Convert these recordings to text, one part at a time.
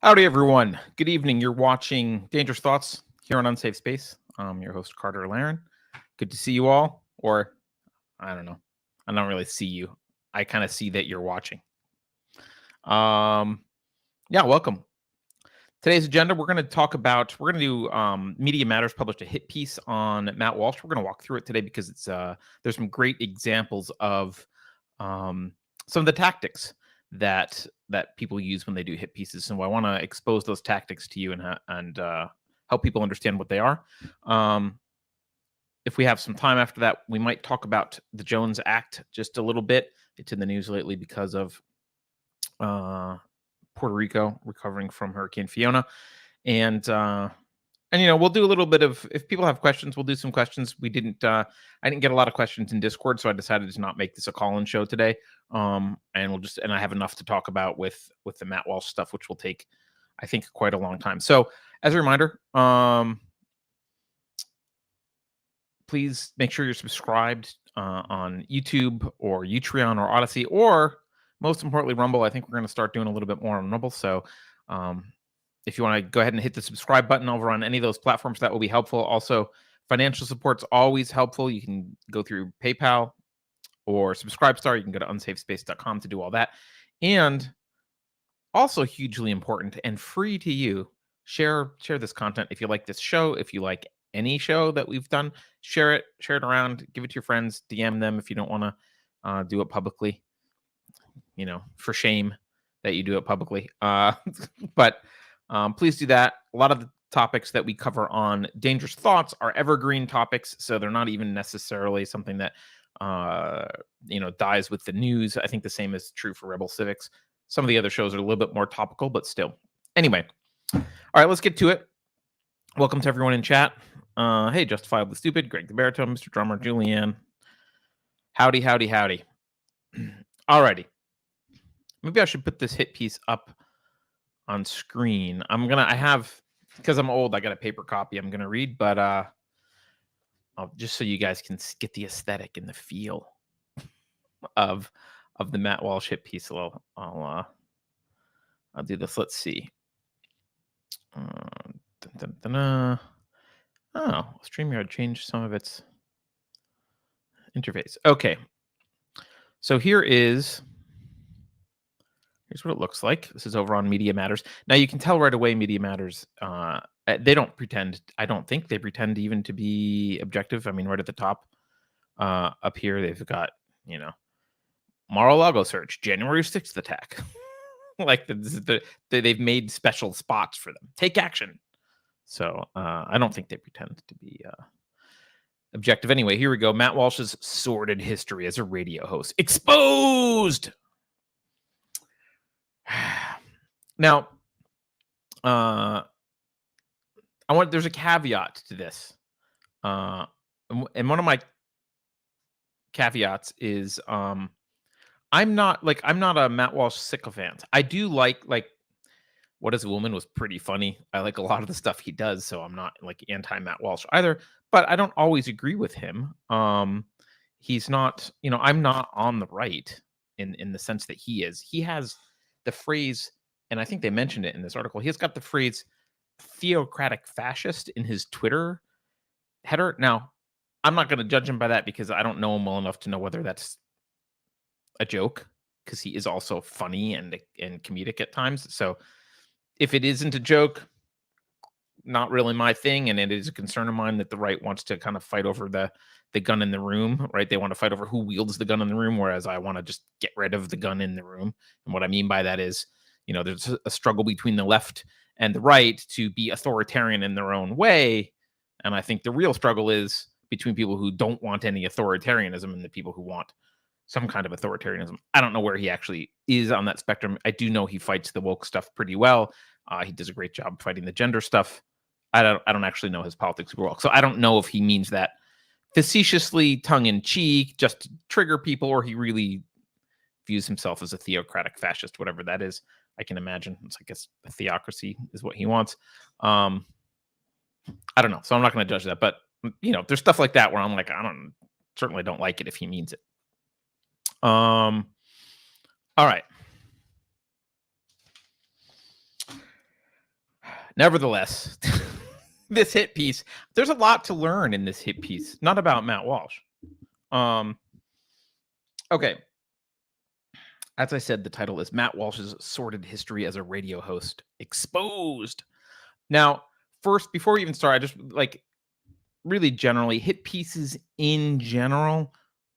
Howdy, everyone. Good evening. You're watching Dangerous Thoughts here on Unsafe Space. I'm your host, Carter Laren. Good to see you all. Or, I don't know. I don't really see you. I kind of see that you're watching. Yeah, welcome. Today's agenda, we're going to talk about, we're going to do Media Matters published a hit piece on Matt Walsh. We're going to walk through it today because it's there's some great examples of some of the tactics that people use when they do hit pieces. So I want to expose those tactics to you and help people understand what they are. If we have some time after that, we might talk about the Jones Act just a little bit. It's in the news lately because of Puerto Rico recovering from Hurricane Fiona, and we'll do a little bit of, if people have questions, we'll do some questions. I didn't get a lot of questions in Discord, so I decided to not make this a call-in show today. And I have enough to talk about with the Matt Walsh stuff, which will take, I think, quite a long time. So as a reminder, please make sure you're subscribed on YouTube or Utreon or Odyssey, or most importantly, Rumble. I think we're going to start doing a little bit more on Rumble. So if you want to go ahead and hit the subscribe button over on any of those platforms, that will be helpful. Also, financial support's always helpful. You can go through PayPal or Subscribestar. You can go to unsafespace.com to do all that. And also hugely important and free to you, share this content. If you like this show, if you like any show that we've done, share it around, give it to your friends, DM them if you don't want to do it publicly. For shame that you do it publicly. But please do that. A lot of the topics that we cover on Dangerous Thoughts are evergreen topics, so they're not even necessarily something that dies with the news. I think the same is true for Rebel Civics. Some of the other shows are a little bit more topical, but still. Anyway, all right, let's get to it. Welcome to everyone in chat. Hey, Justifiably Stupid, Greg the Baritone, Mr. Drummer, Julianne. Howdy. Alrighty. Maybe I should put this hit piece up on screen. Because I'm old, I got a paper copy I'm gonna read, but I'll just so you guys can get the aesthetic and the feel of the Matt Walsh hit piece. I'll do this. Let's see. Oh, StreamYard changed some of its interface. Okay, so here's what it looks like. This is over on Media Matters. Now you can tell right away Media Matters, they don't pretend, I don't think they pretend even to be objective. I mean, right at the top up here, they've got, Mar-a-Lago search, January 6th attack. Like they've made special spots for them. Take action. So I don't think they pretend to be objective. Anyway, here we go. Matt Walsh's sordid history as a radio host exposed. Now, there's a caveat to this. And one of my caveats is I'm not a Matt Walsh sycophant. I do like What Is a Woman was pretty funny. I like a lot of the stuff he does, so I'm not like anti Matt Walsh either, but I don't always agree with him. He's not, I'm not on the right in the sense that he is. He has the phrase, and I think they mentioned it in this article, he's got the phrase theocratic fascist in his Twitter header. Now, I'm not going to judge him by that because I don't know him well enough to know whether that's a joke, because he is also funny and comedic at times. So if it isn't a joke, not really my thing, and it is a concern of mine that the right wants to kind of fight over the gun in the room, right? They want to fight over who wields the gun in the room, whereas I want to just get rid of the gun in the room. And what I mean by that is, there's a struggle between the left and the right to be authoritarian in their own way. And I think the real struggle is between people who don't want any authoritarianism and the people who want some kind of authoritarianism. I don't know where he actually is on that spectrum. I do know he fights the woke stuff pretty well. He does a great job fighting the gender stuff. I don't actually know his politics super well, so I don't know if he means that facetiously, tongue-in-cheek, just to trigger people, or he really views himself as a theocratic fascist, whatever that is. I can imagine. It's, I guess, a theocracy is what he wants. I don't know, so I'm not going to judge that. But there's stuff like that where I'm like, certainly don't like it if he means it. All right. Nevertheless, this hit piece, there's a lot to learn in this hit piece, not about Matt Walsh. Okay. As I said, the title is Matt Walsh's Sordid History as a Radio Host Exposed. Now, first, before we even start, I just like really generally, hit pieces in general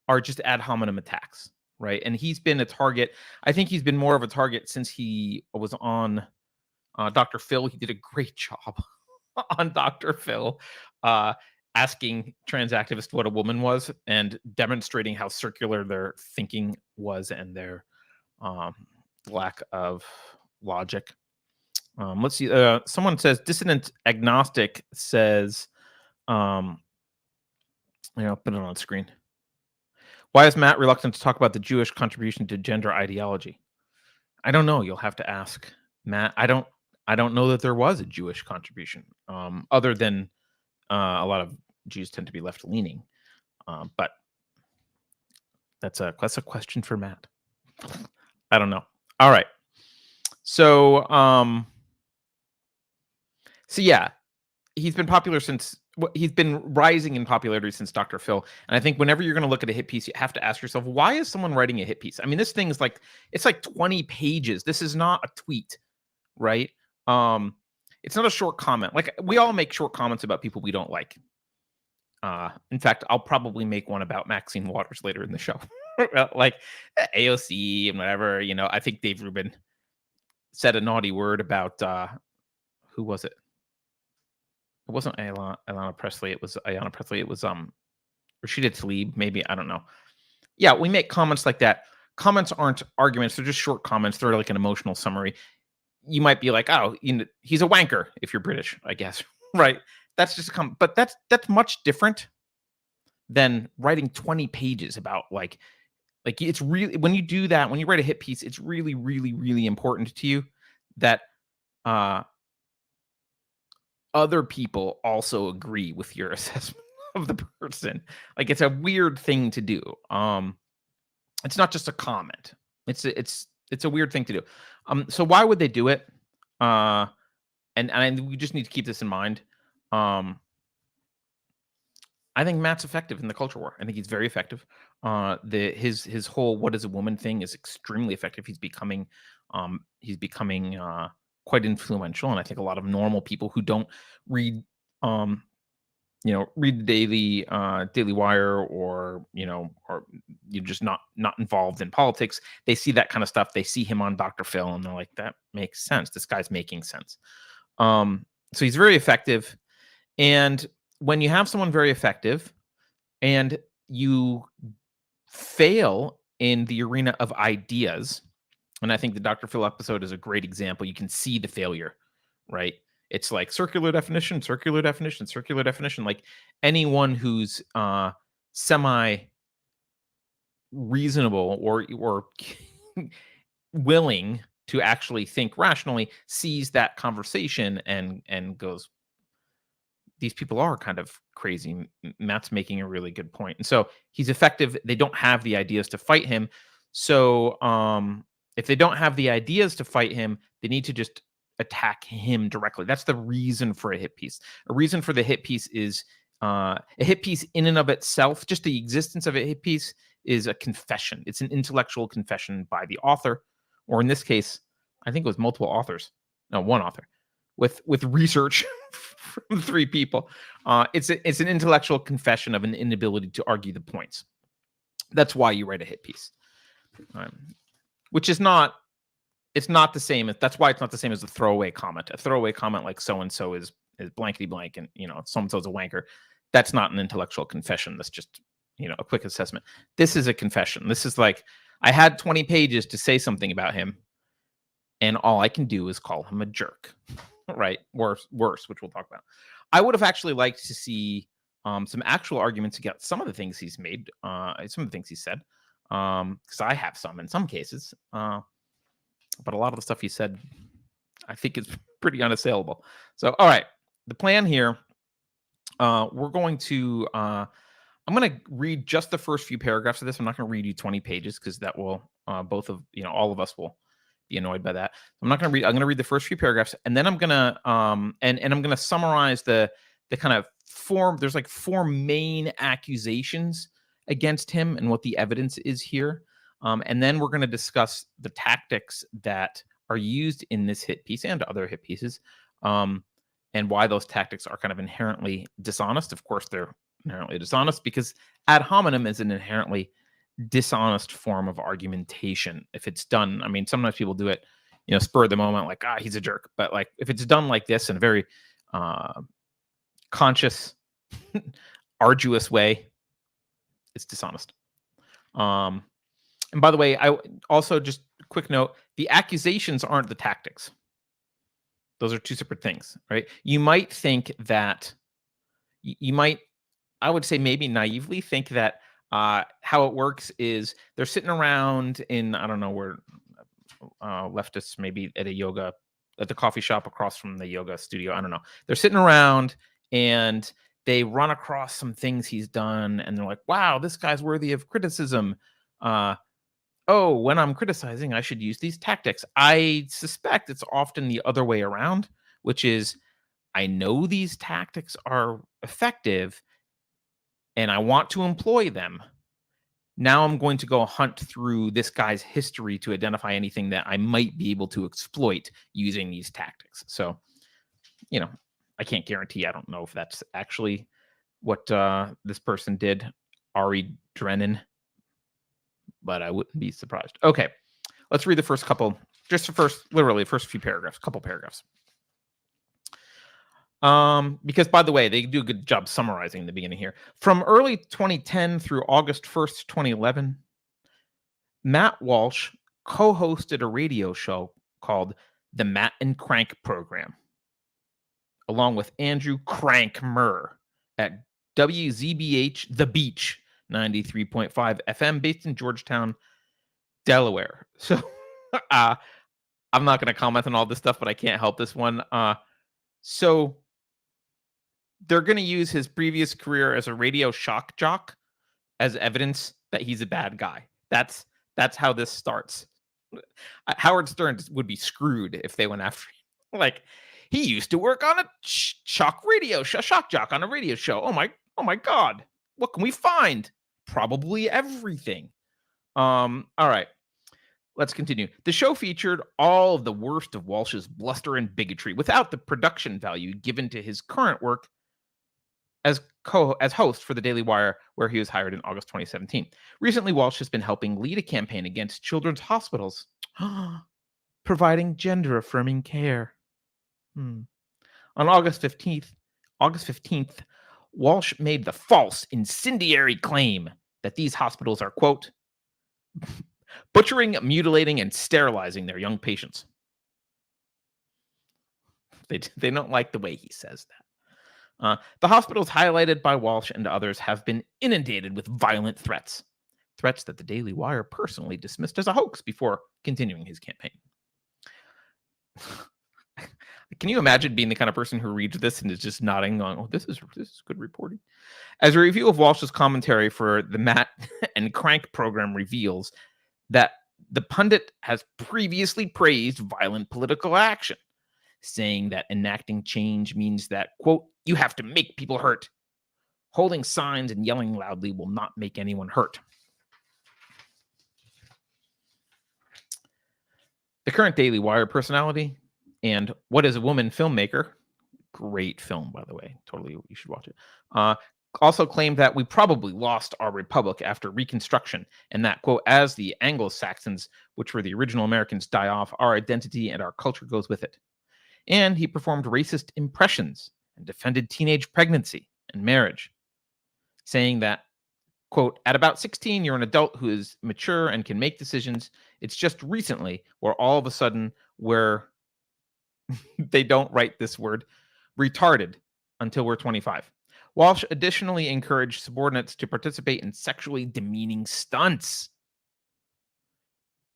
are just ad hominem attacks, right? And he's been a target. I think he's been more of a target since he was on Dr. Phil. He did a great job on Dr. Phil, asking trans activists what a woman was and demonstrating how circular their thinking was and their lack of logic. Let's see. Someone says dissonant agnostic says, put it on screen. Why is Matt reluctant to talk about the Jewish contribution to gender ideology? I don't know. You'll have to ask Matt. I don't know that there was a Jewish contribution, other than a lot of Jews tend to be left leaning. But that's a question for Matt. I don't know. All right. So yeah, he's been popular since he's been rising in popularity since Dr. Phil. And I think whenever you're going to look at a hit piece, you have to ask yourself, why is someone writing a hit piece? I mean, this thing is like, it's like 20 pages. This is not a tweet, right? It's not a short comment. Like, we all make short comments about people we don't like. In fact, I'll probably make one about Maxine Waters later in the show. Like AOC and whatever, I think Dave Rubin said a naughty word about, who was it? It wasn't Ayanna Pressley. It was Ayanna Pressley. It was Rashida Tlaib, maybe. I don't know. Yeah, we make comments like that. Comments aren't arguments. They're just short comments. They're like an emotional summary. You might be like, oh, he's a wanker if you're British, I guess. Right? That's just a comment. But that's much different than writing 20 pages about like it's really, when you do that, when you write a hit piece, it's really, really, really important to you that other people also agree with your assessment of the person. Like, it's a weird thing to do. It's not just a comment. It's a weird thing to do. So why would they do it? And we just need to keep this in mind. I think Matt's effective in the culture war. I think he's very effective. His whole "what is a woman" thing is extremely effective. He's becoming quite influential, and I think a lot of normal people who don't read read the Daily Wire, or you're just not involved in politics, they see that kind of stuff. They see him on Dr. Phil and they're like, that makes sense. This guy's making sense. So he's very effective. And when you have someone very effective and you fail in the arena of ideas, and I think the Dr. Phil episode is a great example. You can see the failure, right? It's like circular definition, circular definition, circular definition. Like, anyone who's semi reasonable or willing to actually think rationally sees that conversation and goes, these people are kind of crazy. Matt's making a really good point. And so he's effective. They don't have the ideas to fight him. So if they don't have the ideas to fight him, they need to just attack him directly. That's the reason for a hit piece. A reason for the hit piece is a hit piece in and of itself, just the existence of a hit piece is a confession. It's an intellectual confession by the author, or in this case, I think it was multiple authors. No, one author with research from 3 people. It's an intellectual confession of an inability to argue the points. That's why you write a hit piece, which is not. It's not the same. That's why it's not the same as a throwaway comment. A throwaway comment like "so and so is blankety blank," and so and so's a wanker. That's not an intellectual confession. That's just a quick assessment. This is a confession. This is like, I had 20 pages to say something about him, and all I can do is call him a jerk. Right? Worse, which we'll talk about. I would have actually liked to see some actual arguments against some of the things he's made, some of the things he said, because I have some in some cases. But a lot of the stuff he said, I think, is pretty unassailable. So, all right, the plan here, we're going to, I'm going to read just the first few paragraphs of this. I'm not going to read you 20 pages because that will, all of us will be annoyed by that. I'm not going to read. I'm going to read the first few paragraphs, and then I'm going to and I'm going to summarize the kind of form. There's like 4 main accusations against him and what the evidence is here. And then we're going to discuss the tactics that are used in this hit piece and other hit pieces, and why those tactics are kind of inherently dishonest. Of course, they're inherently dishonest because ad hominem is an inherently dishonest form of argumentation. If it's done, I mean, sometimes people do it, spur of the moment, like, he's a jerk. But like, if it's done like this in a very conscious, arduous way, it's dishonest. And by the way, I also just quick note: the accusations aren't the tactics. Those are 2 separate things, right? You might think that I would say maybe naively think that how it works is they're sitting around in, I don't know where, leftists maybe at the coffee shop across from the yoga studio. I don't know. They're sitting around and they run across some things he's done, and they're like, wow, this guy's worthy of criticism. When I'm criticizing, I should use these tactics. I suspect it's often the other way around, which is, I know these tactics are effective and I want to employ them. Now I'm going to go hunt through this guy's history to identify anything that I might be able to exploit using these tactics. So, I can't guarantee. I don't know if that's actually what this person did, Ari Drennan, but I wouldn't be surprised. Okay, let's read the first couple, literally the first few paragraphs, couple paragraphs. Because, by the way, they do a good job summarizing the beginning here. From early 2010 through August 1st, 2011, Matt Walsh co-hosted a radio show called The Matt and Crank Program, along with Andrew Crank Murr at WZBH The Beach 93.5 FM, based in Georgetown, Delaware. So I'm not going to comment on all this stuff, but I can't help this one. So they're going to use his previous career as a radio shock jock as evidence that he's a bad guy. That's how this starts. Howard Stern would be screwed if they went after him. Like, he used to work on a shock jock on a radio show. Oh my God. What can we find? Probably everything. All right. Let's continue. The show featured all of the worst of Walsh's bluster and bigotry without the production value given to his current work as host for the Daily Wire, where he was hired in August 2017. Recently, Walsh has been helping lead a campaign against children's hospitals, providing gender-affirming care. On August 15th, Walsh made the false, incendiary claim that these hospitals are, quote, butchering, mutilating, and sterilizing their young patients. They don't like the way he says that. The hospitals highlighted by Walsh and others have been inundated with violent threats that the Daily Wire personally dismissed as a hoax before continuing his campaign. Can you imagine being the kind of person who reads this and is just nodding on, oh, this is good reporting? As a review of Walsh's commentary for the Matt and Crank program reveals that the pundit has previously praised violent political action, saying that enacting change means that, quote, you have to make people hurt. Holding signs and yelling loudly will not make anyone hurt. The current Daily Wire personality and What is a Woman filmmaker, great film, by the way, totally, you should watch it, also claimed that we probably lost our republic after Reconstruction, and that, quote, as the Anglo-Saxons, which were the original Americans, die off, our identity and our culture goes with it. And he performed racist impressions and defended teenage pregnancy and marriage, saying that, quote, at about 16, you're an adult who is mature and can make decisions. It's just recently where all of a sudden they don't write this word, retarded, until we're 25. Walsh additionally encouraged subordinates to participate in sexually demeaning stunts,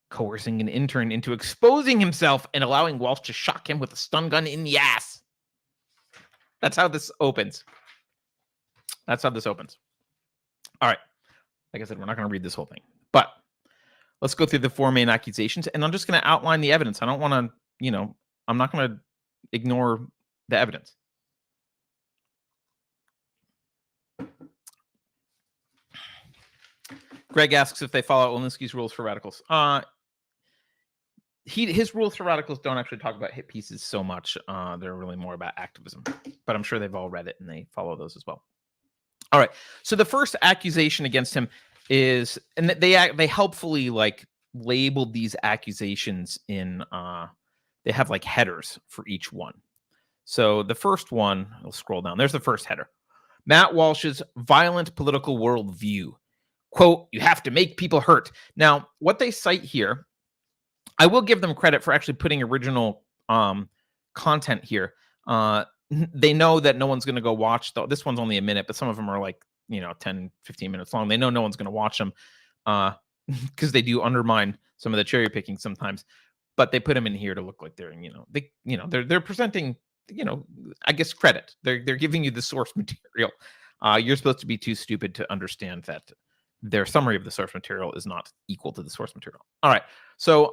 coercing an intern into exposing himself and allowing Walsh to shock him with a stun gun in the ass. That's how this opens. All right. Like I said, we're not going to read this whole thing. But let's go through the 4 main accusations, and I'm just going to outline the evidence. I don't want to, I'm not going to ignore the evidence. Greg asks if they follow Olinsky's rules for radicals. His rules for radicals don't actually talk about hit pieces so much. They're really more about activism, but I'm sure they've all read it and they follow those as well. All right. So the first accusation against him is, and they helpfully like labeled these accusations in, they have like headers for each one. So the first one, I'll scroll down. There's the first header. Matt Walsh's violent political worldview. Quote, you have to make people hurt. Now, what they cite here, I will give them credit for actually putting original content here. They know that no one's going to go watch. This one's only a minute, but some of them are like, 10, 15 minutes long. They know no one's going to watch them because they do undermine some of the cherry picking sometimes. But they put them in here to look like they're, they're presenting, I guess credit. They're giving you the source material. You're supposed to be too stupid to understand that their summary of the source material is not equal to the source material. All right. So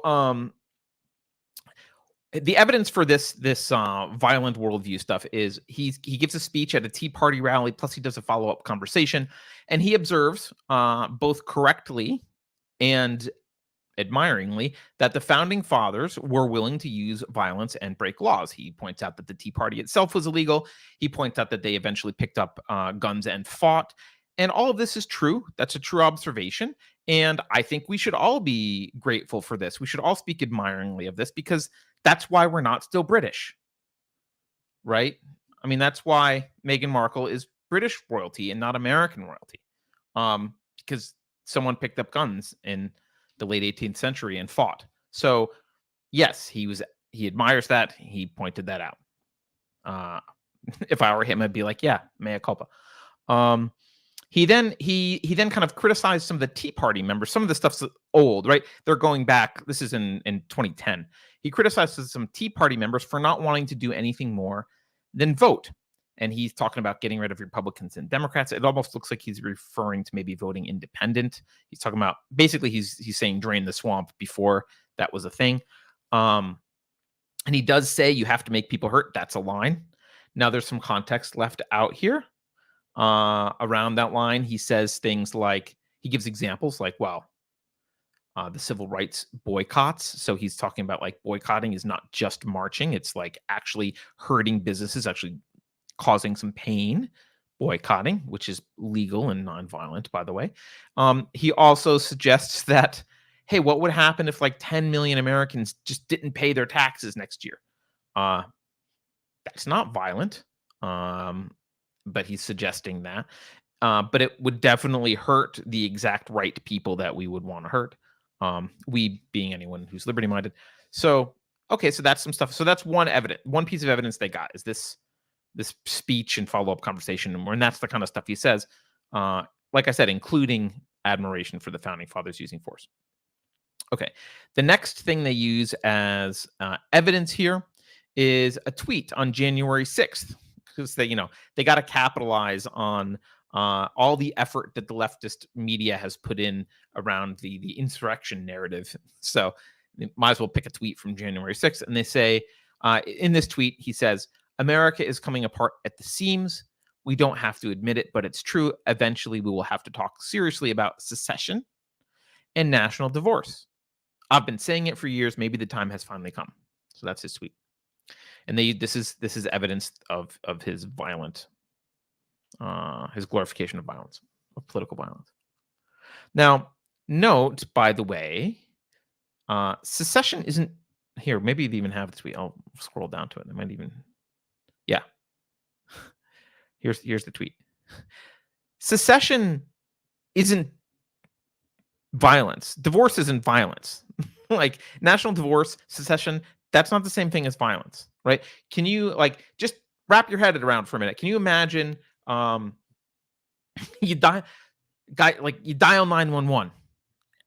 the evidence for this violent worldview stuff is he gives a speech at a Tea Party rally, plus he does a follow-up conversation, and he observes both correctly and admiringly that the founding fathers were willing to use violence and break laws. He points out that the Tea Party itself was illegal. He points out that they eventually picked up guns and fought. And all of this is true. That's a true observation. And I think we should all be grateful for this. We should all speak admiringly of this because that's why we're not still British, right? I mean, that's why Meghan Markle is British royalty and not American royalty, because someone picked up guns in the late 18th century and fought. So yes, he admires that. He pointed that out. If I were him, I'd be like, yeah, mea culpa. He then kind of criticized some of the Tea Party members. Some of the stuff's old, right? They're going back. This is in 2010. He criticizes some Tea Party members for not wanting to do anything more than vote. And he's talking about getting rid of Republicans and Democrats. It almost looks like he's referring to maybe voting independent. He's talking about, basically, he's saying drain the swamp before that was a thing. And he does say you have to make people hurt. That's a line. Now there's some context left out here. Around that line, he says things like, he gives examples like, the civil rights boycotts. So he's talking about like boycotting is not just marching. It's like actually hurting businesses, actually causing some pain. Boycotting, which is legal and nonviolent, by the way. He also suggests that, hey, what would happen if like 10 million Americans just didn't pay their taxes next year? That's not violent. But he's suggesting that. But it would definitely hurt the exact right people that we would want to hurt. We being anyone who's liberty-minded. So, okay, so that's some stuff. So that's one piece of evidence they got is this speech and follow-up conversation. And that's the kind of stuff he says, like I said, including admiration for the founding fathers using force. Okay, the next thing they use as evidence here is a tweet on January 6th. Because they got to capitalize on all the effort that the leftist media has put in around the insurrection narrative. So they might as well pick a tweet from January 6th. And they say, in this tweet, he says, America is coming apart at the seams. We don't have to admit it, but it's true. Eventually, we will have to talk seriously about secession and national divorce. I've been saying it for years. Maybe the time has finally come. So that's his tweet. And this is evidence of his violent, his glorification of violence, of political violence. Now, note, by the way, secession isn't here. Maybe they even have the tweet. I'll scroll down to it. They might even, yeah. Here's the tweet. Secession isn't violence. Divorce isn't violence. Like national divorce, secession, that's not the same thing as violence, right? Can you just wrap your head around for a minute? Can you imagine you dial 911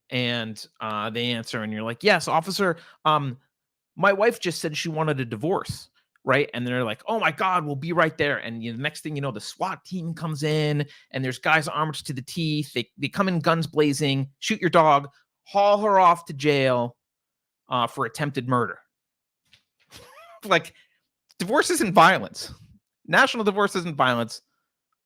and they answer and you're like, yes, officer, my wife just said she wanted a divorce, right? And they're like, oh my God, we'll be right there. And the next thing you know, the SWAT team comes in and there's guys armed to the teeth. They come in guns blazing, shoot your dog. haul her off to jail for attempted murder. Like, divorce isn't violence. National divorce isn't violence.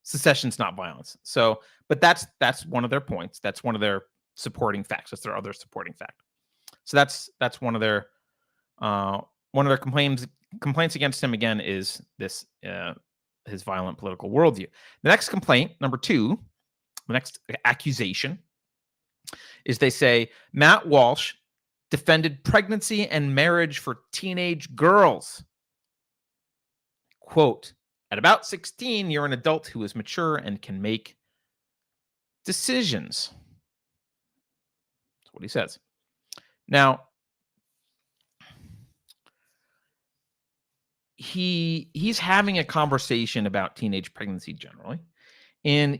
Secession's not violence. So, but that's one of their points. That's one of their supporting facts. That's their other supporting fact. So that's one of their complaints against him again is this his violent political worldview. The next complaint, number 2, the next accusation is they say Matt Walsh defended pregnancy and marriage for teenage girls. Quote, at about 16, you're an adult who is mature and can make decisions. That's what he says. Now, he's having a conversation about teenage pregnancy generally. And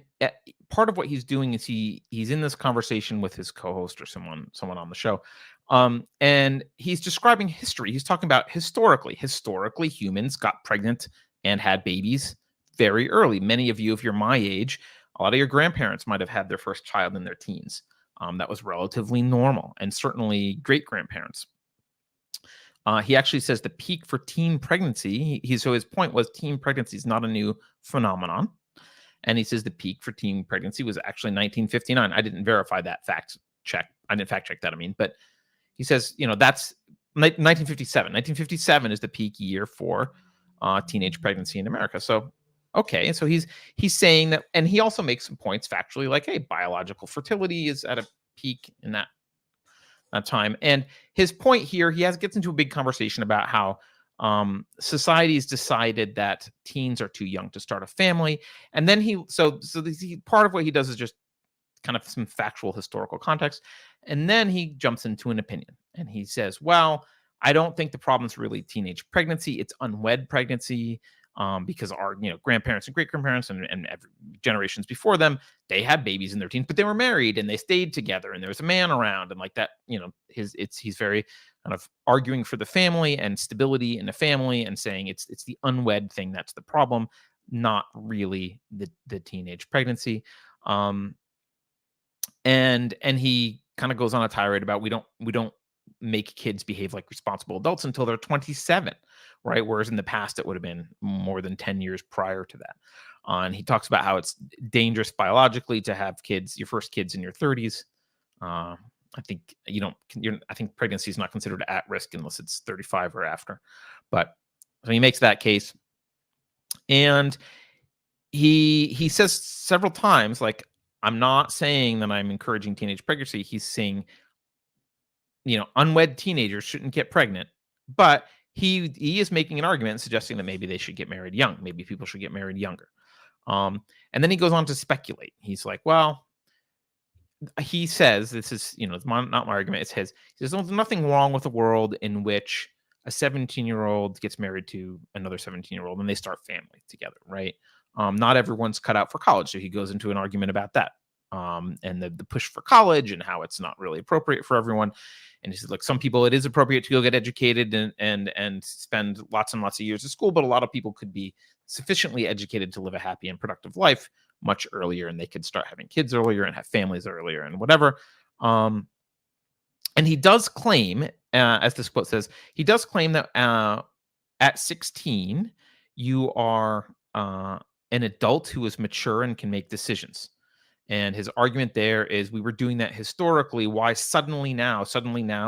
part of what he's doing is he's in this conversation with his co-host or someone on the show. And he's describing history. He's talking about historically humans got pregnant and had babies very early. Many of you, if you're my age, a lot of your grandparents might have had their first child in their teens. That was relatively normal, and certainly great grandparents. He actually says the peak for teen pregnancy. So his point was teen pregnancy is not a new phenomenon. And he says the peak for teen pregnancy was actually 1959. I didn't verify that fact check. I didn't fact check that, but he says, that's 1957. 1957 is the peak year for teenage pregnancy in America. So, okay. So he's saying that, and he also makes some points factually like, hey, biological fertility is at a peak in that time. And his point here, gets into a big conversation about how society's decided that teens are too young to start a family. And then part of what he does is just kind of some factual historical context. And then he jumps into an opinion and he says, well, I don't think the problem is really teenage pregnancy. It's unwed pregnancy. Because our grandparents and great grandparents and generations before them, they had babies in their teens, but they were married and they stayed together and there was a man around and like that. He's very kind of arguing for the family and stability in the family and saying it's the unwed thing that's the problem, not really the teenage pregnancy. And he kind of goes on a tirade about we don't make kids behave like responsible adults until they're 27, right? Whereas in the past, it would have been more than 10 years prior to that. And he talks about how it's dangerous biologically to have your first kids in your 30s. I think I think pregnancy is not considered at risk unless it's 35 or after. But so he makes that case. And he says several times, like, I'm not saying that I'm encouraging teenage pregnancy. He's saying, unwed teenagers shouldn't get pregnant, but he is making an argument suggesting that maybe they should get married young. Maybe people should get married younger. And then he goes on to speculate. He's like, well, he says, this is, it's not my argument. It's his. He says, there's nothing wrong with a world in which a 17-year-old gets married to another 17-year-old and they start family together, right? Not everyone's cut out for college. So he goes into an argument about that. And the push for college and how it's not really appropriate for everyone. And he said, like, some people, it is appropriate to go get educated and spend lots and lots of years at school, but a lot of people could be sufficiently educated to live a happy and productive life much earlier, and they could start having kids earlier and have families earlier and whatever. And he does claim, as this quote says, he does claim that at 16, you are an adult who is mature and can make decisions. And his argument there is we were doing that historically. Why suddenly now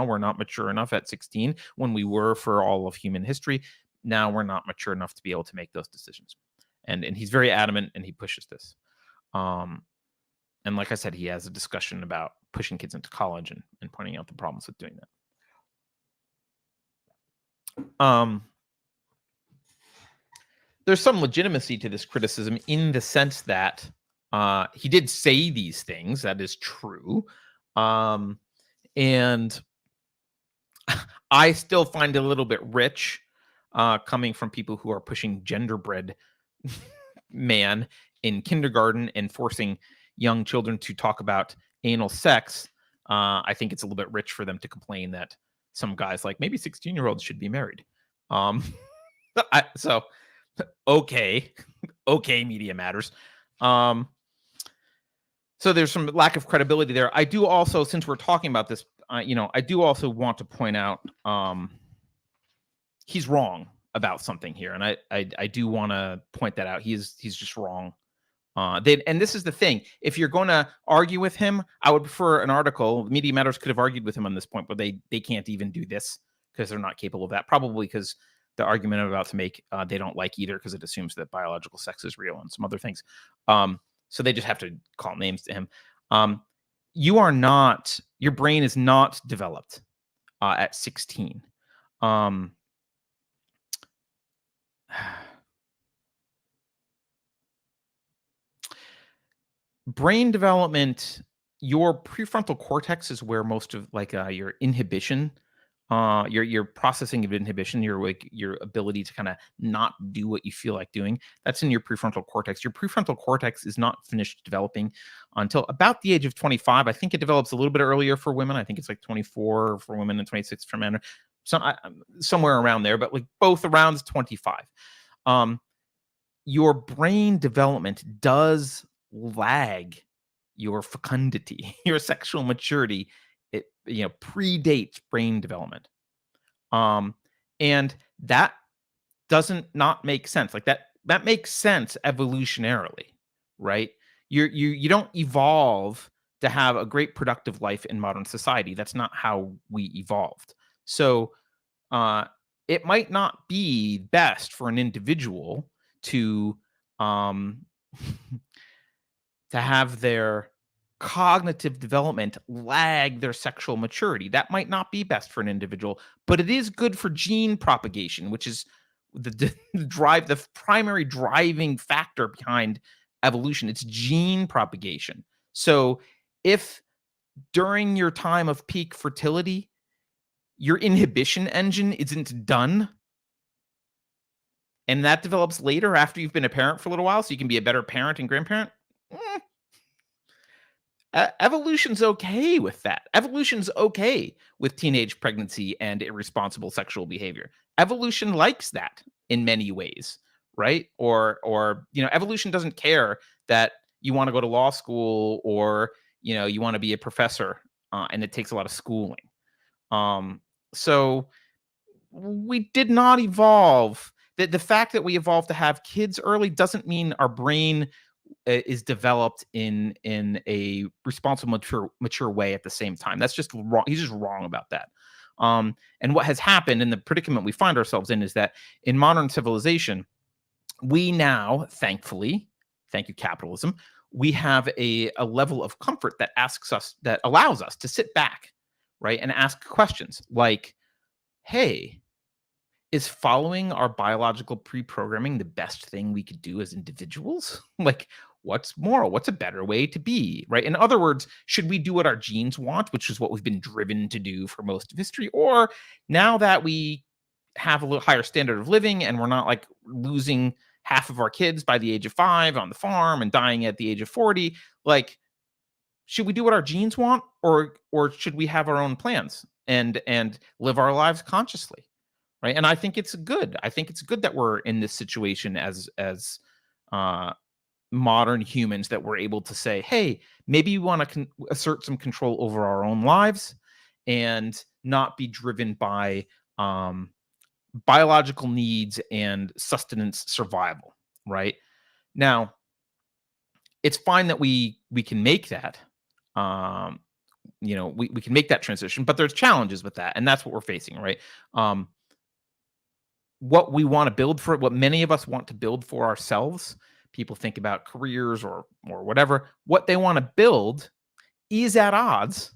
we're not mature enough at 16 when we were for all of human history. Now we're not mature enough to be able to make those decisions. And he's very adamant and he pushes this. And like I said, he has a discussion about pushing kids into college and pointing out the problems with doing that. There's some legitimacy to this criticism in the sense that he did say these things. That is true. And I still find it a little bit rich coming from people who are pushing genderbread man in kindergarten and forcing young children to talk about anal sex. I think it's a little bit rich for them to complain that some guys like maybe 16-year-olds should be married. Okay, Media Matters. So there's some lack of credibility there. I do also, since we're talking about this, I do also want to point out he's wrong about something here, and I do want to point that out. He's just wrong. And this is the thing. If you're going to argue with him, I would prefer an article. Media Matters could have argued with him on this point, but they can't even do this because they're not capable of that. Probably because the argument I'm about to make, they don't like either because it assumes that biological sex is real and some other things. So they just have to call names to him. Your brain is not developed at 16. Brain development, your prefrontal cortex is where most of your inhibition, your processing of inhibition, your ability to kind of not do what you feel like doing, that's in your prefrontal cortex. Your prefrontal cortex is not finished developing until about the age of 25. I think it develops a little bit earlier for women. I think it's like 24 for women and 26 for men, somewhere around there, but like both around 25. Your brain development does lag your fecundity, your sexual maturity. It predates brain development, and that doesn't not make sense. Like that makes sense evolutionarily, right? You don't evolve to have a great productive life in modern society. That's not how we evolved. So it might not be best for an individual to to have their cognitive development lag their sexual maturity. That might not be best for an individual, but it is good for gene propagation, which is the primary driving factor behind evolution. It's gene propagation. So if during your time of peak fertility, your inhibition engine isn't done, and that develops later after you've been a parent for a little while, so you can be a better parent and grandparent, evolution's okay with that. Evolution's okay with teenage pregnancy and irresponsible sexual behavior. Evolution likes that in many ways, right? Or evolution doesn't care that you want to go to law school or you want to be a professor, and it takes a lot of schooling. So we did not evolve. The fact that we evolved to have kids early doesn't mean our brain is developed in a responsible, mature way at the same time. That's just wrong. He's just wrong about that. And what has happened, and the predicament we find ourselves in, is that in modern civilization, we now, thankfully, thank you capitalism, we have a level of comfort that allows us to sit back, right, and ask questions like, hey, is following our biological pre-programming the best thing we could do as individuals? Like, what's moral? What's a better way to be, right? In other words, should we do what our genes want, which is what we've been driven to do for most of history? Or now that we have a little higher standard of living and we're not like losing half of our kids by the age of 5 on the farm and dying at the age of 40, like, should we do what our genes want, or should we have our own plans and live our lives consciously? Right. And I think it's good. I think it's good that we're in this situation as modern humans, that we're able to say, hey, maybe we want to assert some control over our own lives and not be driven by biological needs and sustenance survival. Right. Now, it's fine that we can make that. We can make that transition, but there's challenges with that. And that's what we're facing. Right. What we want to build for, what many of us want to build for ourselves, people think about careers or whatever, what they want to build is at odds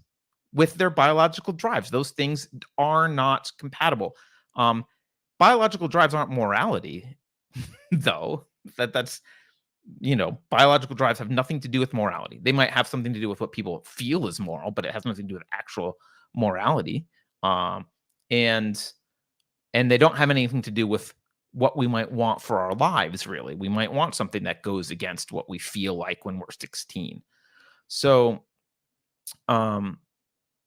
with their biological drives. Those things are not compatible. Biological drives aren't morality, though. That's biological drives have nothing to do with morality. They might have something to do with what people feel is moral, but it has nothing to do with actual morality. And they don't have anything to do with what we might want for our lives, really. We might want something that goes against what we feel like when we're 16. So, an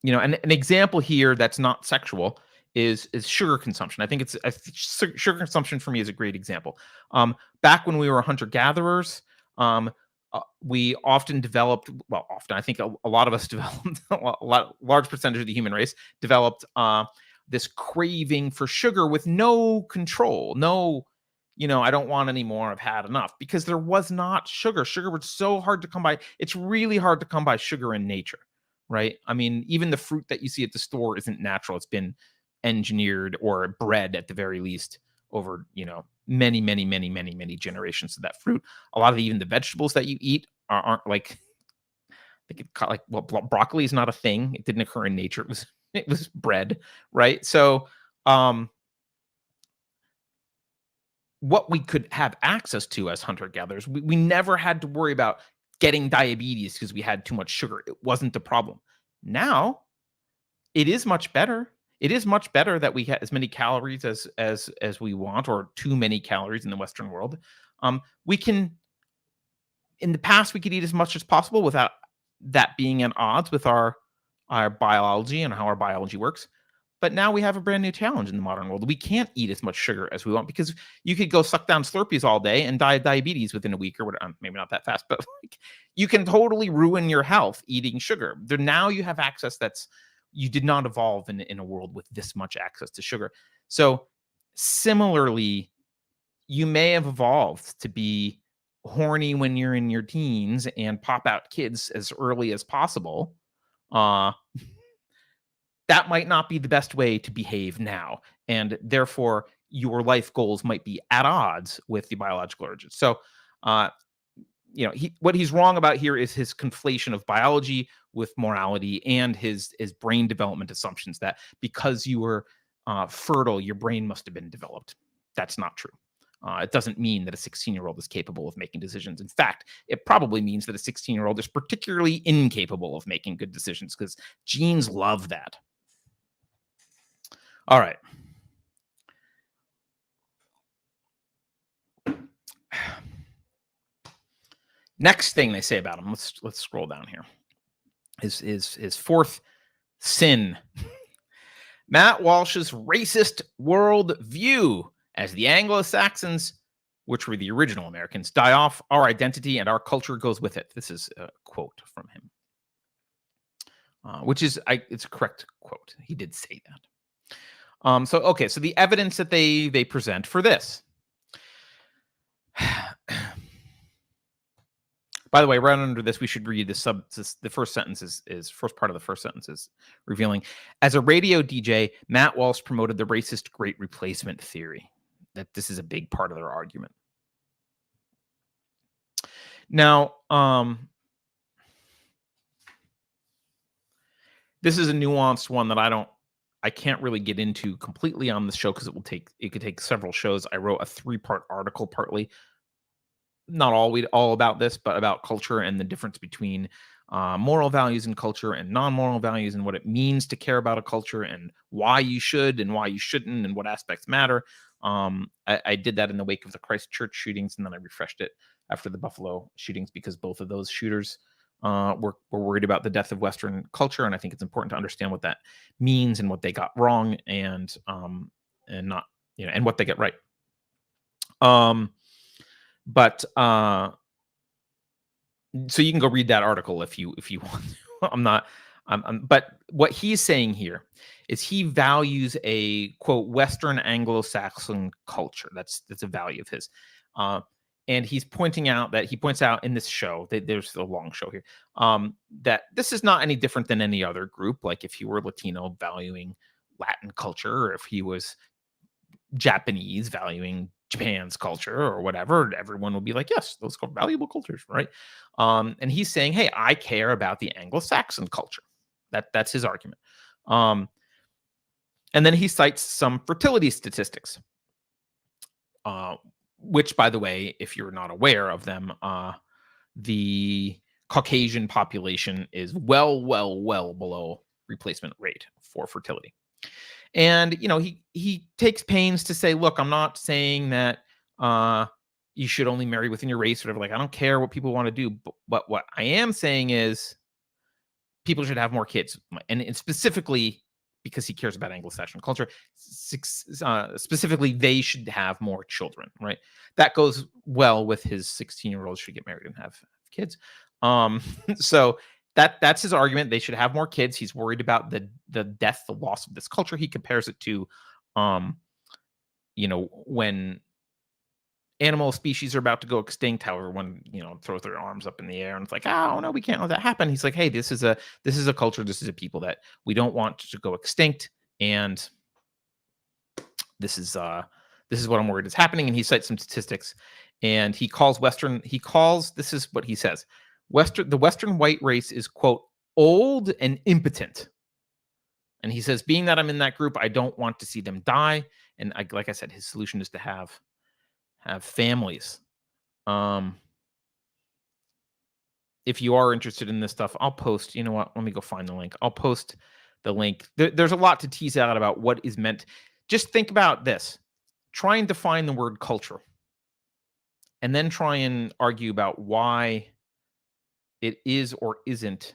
example here that's not sexual is sugar consumption. I think sugar consumption for me is a great example. Back when we were hunter-gatherers, we often developed, well, often, I think a lot of us developed, large percentage of the human race developed this craving for sugar with no control, no, I don't want any more, I've had enough, because there was not sugar. Sugar was so hard to come by. It's really hard to come by sugar in nature, right? I mean, even the fruit that you see at the store isn't natural. It's been engineered or bred at the very least over, many, many, many, many, many generations of that fruit. A lot of even the vegetables that you eat aren't like, they get caught, like, well, broccoli is not a thing. It didn't occur in nature. It was bred, right? So, what we could have access to as hunter gatherers, we never had to worry about getting diabetes because we had too much sugar. It wasn't a problem. Now it is much better. It is much better that we get as many calories as we want, or too many calories in the Western world. We can, in the past, we could eat as much as possible without that being at odds with our biology and how our biology works. But now we have a brand new challenge in the modern world. We can't eat as much sugar as we want, because you could go suck down Slurpees all day and die of diabetes within a week or whatever. Maybe not that fast, but like, you can totally ruin your health eating sugar. Now you have access you did not evolve in a world with this much access to sugar. So similarly, you may have evolved to be horny when you're in your teens and pop out kids as early as possible. That might not be the best way to behave now. And therefore, your life goals might be at odds with the biological urges. So, what he's wrong about here is his conflation of biology with morality and his brain development assumptions that because you were fertile, your brain must have been developed. That's not true. It doesn't mean that a 16-year-old is capable of making decisions. In fact, it probably means that a 16-year-old is particularly incapable of making good decisions, because genes love that. All right. Next thing they say about him, let's scroll down here. His fourth sin. Matt Walsh's racist world view. As the Anglo-Saxons, which were the original Americans, die off, our identity and our culture goes with it. This is a quote from him, which is it's a correct quote. He did say that. So the evidence that they present for this. By the way, right under this, we should read the first sentence is first part of the first sentence is revealing. As a radio DJ, Matt Walsh promoted the racist great replacement theory. That this is a big part of their argument. Now, this is a nuanced one that I can't really get into completely on the show, because it could take several shows. I wrote a 3-part article, partly not all about this, but about culture and the difference between moral values in culture and non-moral values, and what it means to care about a culture, and why you should and why you shouldn't, and what aspects matter. I did that in the wake of the Christchurch shootings, and then I refreshed it after the Buffalo shootings, because both of those shooters were worried about the death of Western culture, and I think it's important to understand what that means and what they got wrong, and not, and what they get right. So you can go read that article if you want to. But what he's saying here is he values a, quote, Western Anglo-Saxon culture. That's a value of his. And he points out in this show, that there's a long show here, that this is not any different than any other group. Like if he were Latino, valuing Latin culture, or if he was Japanese, valuing Japan's culture, or whatever, everyone will be like, yes, those are valuable cultures, right? And he's saying, hey, I care about the Anglo-Saxon culture. That's his argument. And then he cites some fertility statistics, which, by the way, if you're not aware of them, the Caucasian population is well below replacement rate for fertility. And, he takes pains to say, look, I'm not saying that you should only marry within your race, or whatever. Like, I don't care what people want to do. But what I am saying is people should have more kids. And specifically, because he cares about Anglo-Saxon culture, specifically, they should have more children, right? That goes well with his 16-year-olds should get married and have kids. So that's his argument. They should have more kids. He's worried about the death, the loss of this culture. He compares it to, um, when animal species are about to go extinct, how everyone, throws their arms up in the air and it's like, oh no, we can't let that happen. He's like, hey, this is a culture, this is a people that we don't want to go extinct, and this is what I'm worried is happening. And he cites some statistics, and this is what he says: the Western white race is, quote, old and impotent. And he says, being that I'm in that group, I don't want to see them die. And like I said, his solution is to have families. If you are interested in this stuff, I'll post, you know what, let me go find the link. I'll post the link. There's a lot to tease out about what is meant. Just think about this. Try and define the word culture, and then try and argue about why it is or isn't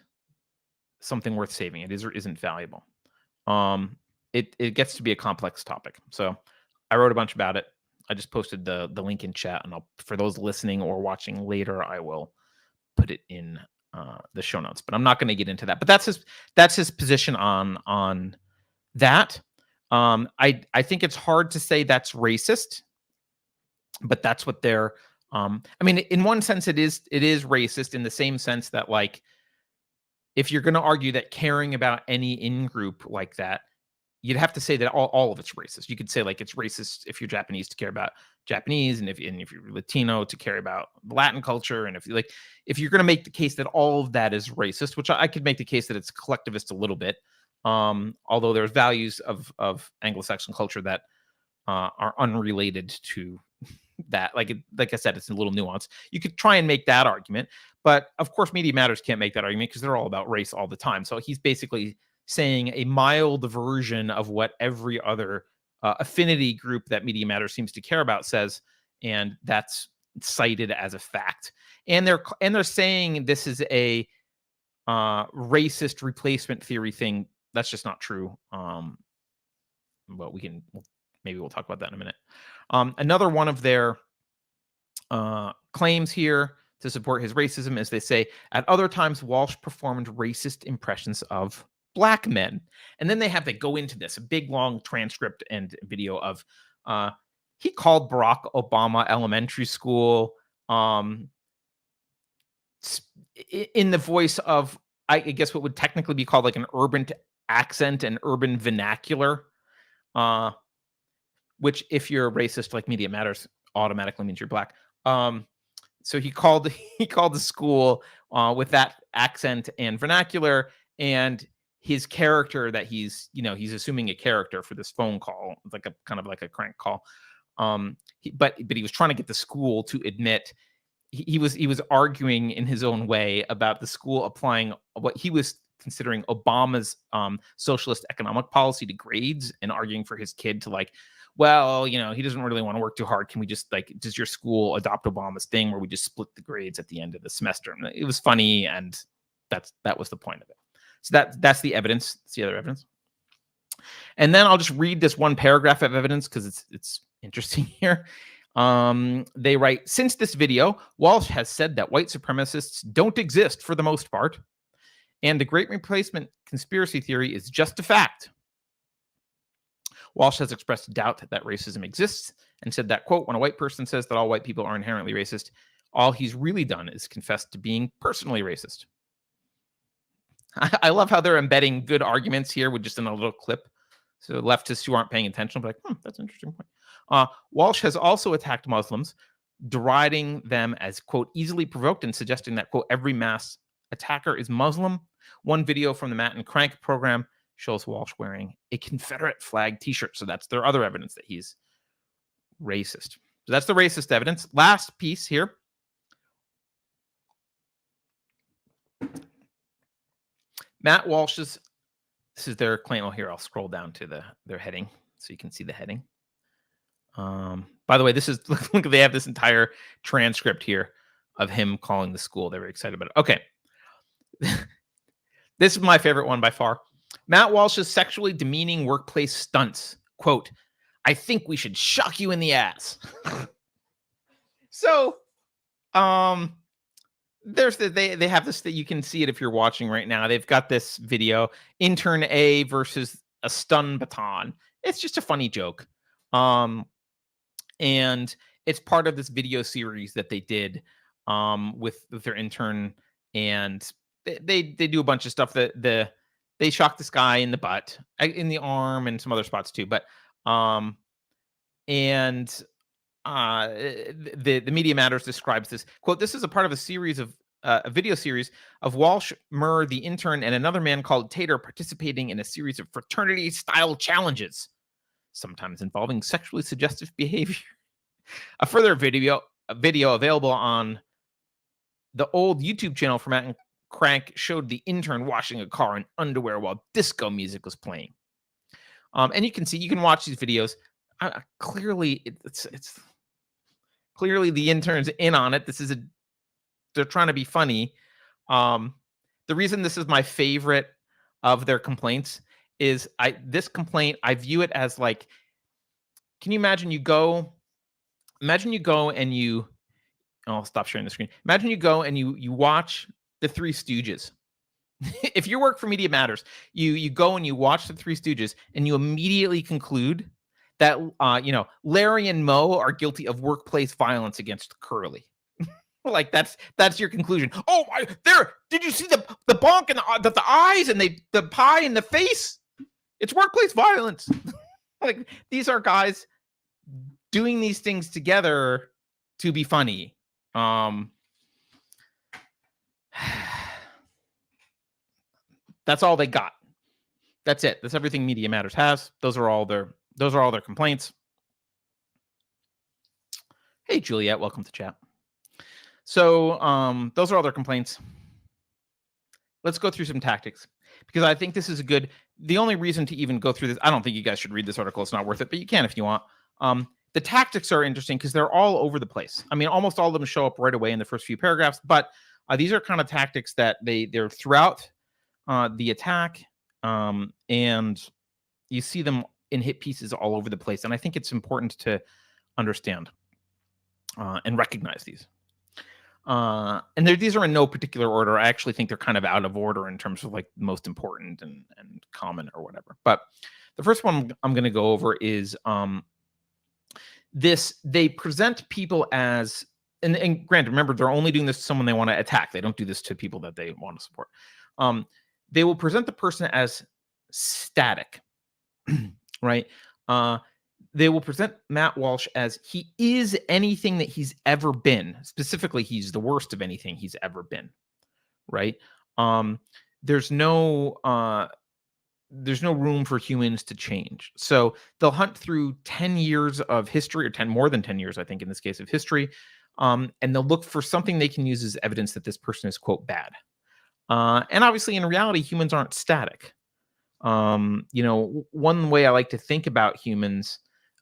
something worth saving. It is or isn't valuable. It gets to be a complex topic. So I wrote a bunch about it. I just posted the link in chat, and for those listening or watching later, I will put it in the show notes. But I'm not going to get into that. But that's his position on that. I think it's hard to say that's racist, but that's what they're. I mean, in one sense, it is racist in the same sense that, like, if you're going to argue that caring about any in-group like that, you'd have to say that all of it's racist. You could say, like, it's racist if you're Japanese to care about Japanese, and if you're Latino to care about Latin culture, and if you're going to make the case that all of that is racist, which I could make the case that it's collectivist a little bit, although there's values of Anglo-Saxon culture that are unrelated to that. Like I said, it's a little nuance. You could try and make that argument, but of course, Media Matters can't make that argument because they're all about race all the time. So he's basically saying a mild version of what every other affinity group that Media Matters seems to care about says, and that's cited as a fact. And they're saying this is a racist replacement theory thing. That's just not true. But maybe we'll talk about that in a minute. Another one of their claims here to support his racism is, they say, at other times Walsh performed racist impressions of Black men. And then they go into this, a big long transcript and video of he called Barack Obama elementary school in the voice of, I guess, what would technically be called like an urban accent and urban vernacular, which, if you're a racist, like Media Matters, automatically means you're Black. So he called the school with that accent and vernacular, and his character that he's assuming a character for this phone call, like a kind of like a crank call. But he was trying to get the school to admit he was arguing in his own way about the school applying what he was considering Obama's socialist economic policy to grades, and arguing for his kid to, like, well, he doesn't really want to work too hard. Can we just, like, does your school adopt Obama's thing where we just split the grades at the end of the semester? And it was funny, and that was the point of it. So that's the evidence. It's the other evidence. And then I'll just read this one paragraph of evidence because it's interesting here. They write, since this video, Walsh has said that white supremacists don't exist for the most part, and the Great Replacement conspiracy theory is just a fact. Walsh has expressed doubt that racism exists and said that, quote, when a white person says that all white people are inherently racist, all he's really done is confess to being personally racist. I love how they're embedding good arguments here with just in a little clip. So leftists who aren't paying attention will be like, that's an interesting point. Walsh has also attacked Muslims, deriding them as, quote, easily provoked, and suggesting that, quote, every mass attacker is Muslim. One video from the Matt and Crank program shows Walsh wearing a Confederate flag t-shirt. So that's their other evidence that he's racist. So that's the racist evidence. Last piece here. Matt Walsh's, this is their claim. Oh, here, I'll scroll down to their heading so you can see the heading. By the way, this is, look, they have this entire transcript here of him calling the school. They were excited about it. Okay. This is my favorite one by far. Matt Walsh's sexually demeaning workplace stunts. Quote, I think we should shock you in the ass. So, they have this that you can see it if you're watching right now. They've got this video, intern A versus a stun baton. It's just a funny joke. And it's part of this video series that they did with their intern, and they do a bunch of stuff that they shock this guy in the butt, in the arm, and some other spots too. But and the Media Matters describes this quote. This is a part of a series of a video series of Walsh, Murr, the intern, and another man called Tater participating in a series of fraternity-style challenges, sometimes involving sexually suggestive behavior. A further video available on the old YouTube channel for Matt and Crank showed the intern washing a car in underwear while disco music was playing. And you can watch these videos. Clearly, it's clearly the intern's in on it. They're trying to be funny. The reason this is my favorite of their complaints is this complaint, I view it as like, can you imagine you go and you, I'll stop sharing the screen. Imagine you go and you watch the Three Stooges. If you work for Media Matters, you go and you watch the Three Stooges and you immediately conclude that Larry and Moe are guilty of workplace violence against Curly. Like that's your conclusion. Oh, did you see the bonk and the eyes and the pie in the face? It's workplace violence. Like, these are guys doing these things together to be funny. That's all they got. That's it. That's everything Media Matters has. Those are all their complaints. Hey, Juliet, welcome to chat. So those are all their complaints. Let's go through some tactics, because I think this is the only reason to even go through this. I don't think you guys should read this article. It's not worth it, but you can if you want. The tactics are interesting because they're all over the place. I mean, almost all of them show up right away in the first few paragraphs, but these are kind of tactics that they're throughout the attack, and you see them in hit pieces all over the place. And I think it's important to understand and recognize these. And these are in no particular order. I actually think they're kind of out of order in terms of like most important and common or whatever. But the first one I'm going to go over is they present people as, and granted, remember, they're only doing this to someone they want to attack. They don't do this to people that they want to support. They will present the person as static, right? They will present Matt Walsh as he is anything that he's ever been. Specifically, he's the worst of anything he's ever been, right? There's no room for humans to change. So they'll hunt through 10 years of history, or more than 10 years, I think, in this case, of history, and they'll look for something they can use as evidence that this person is, quote, bad. And obviously, in reality, humans aren't static. One way I like to think about humans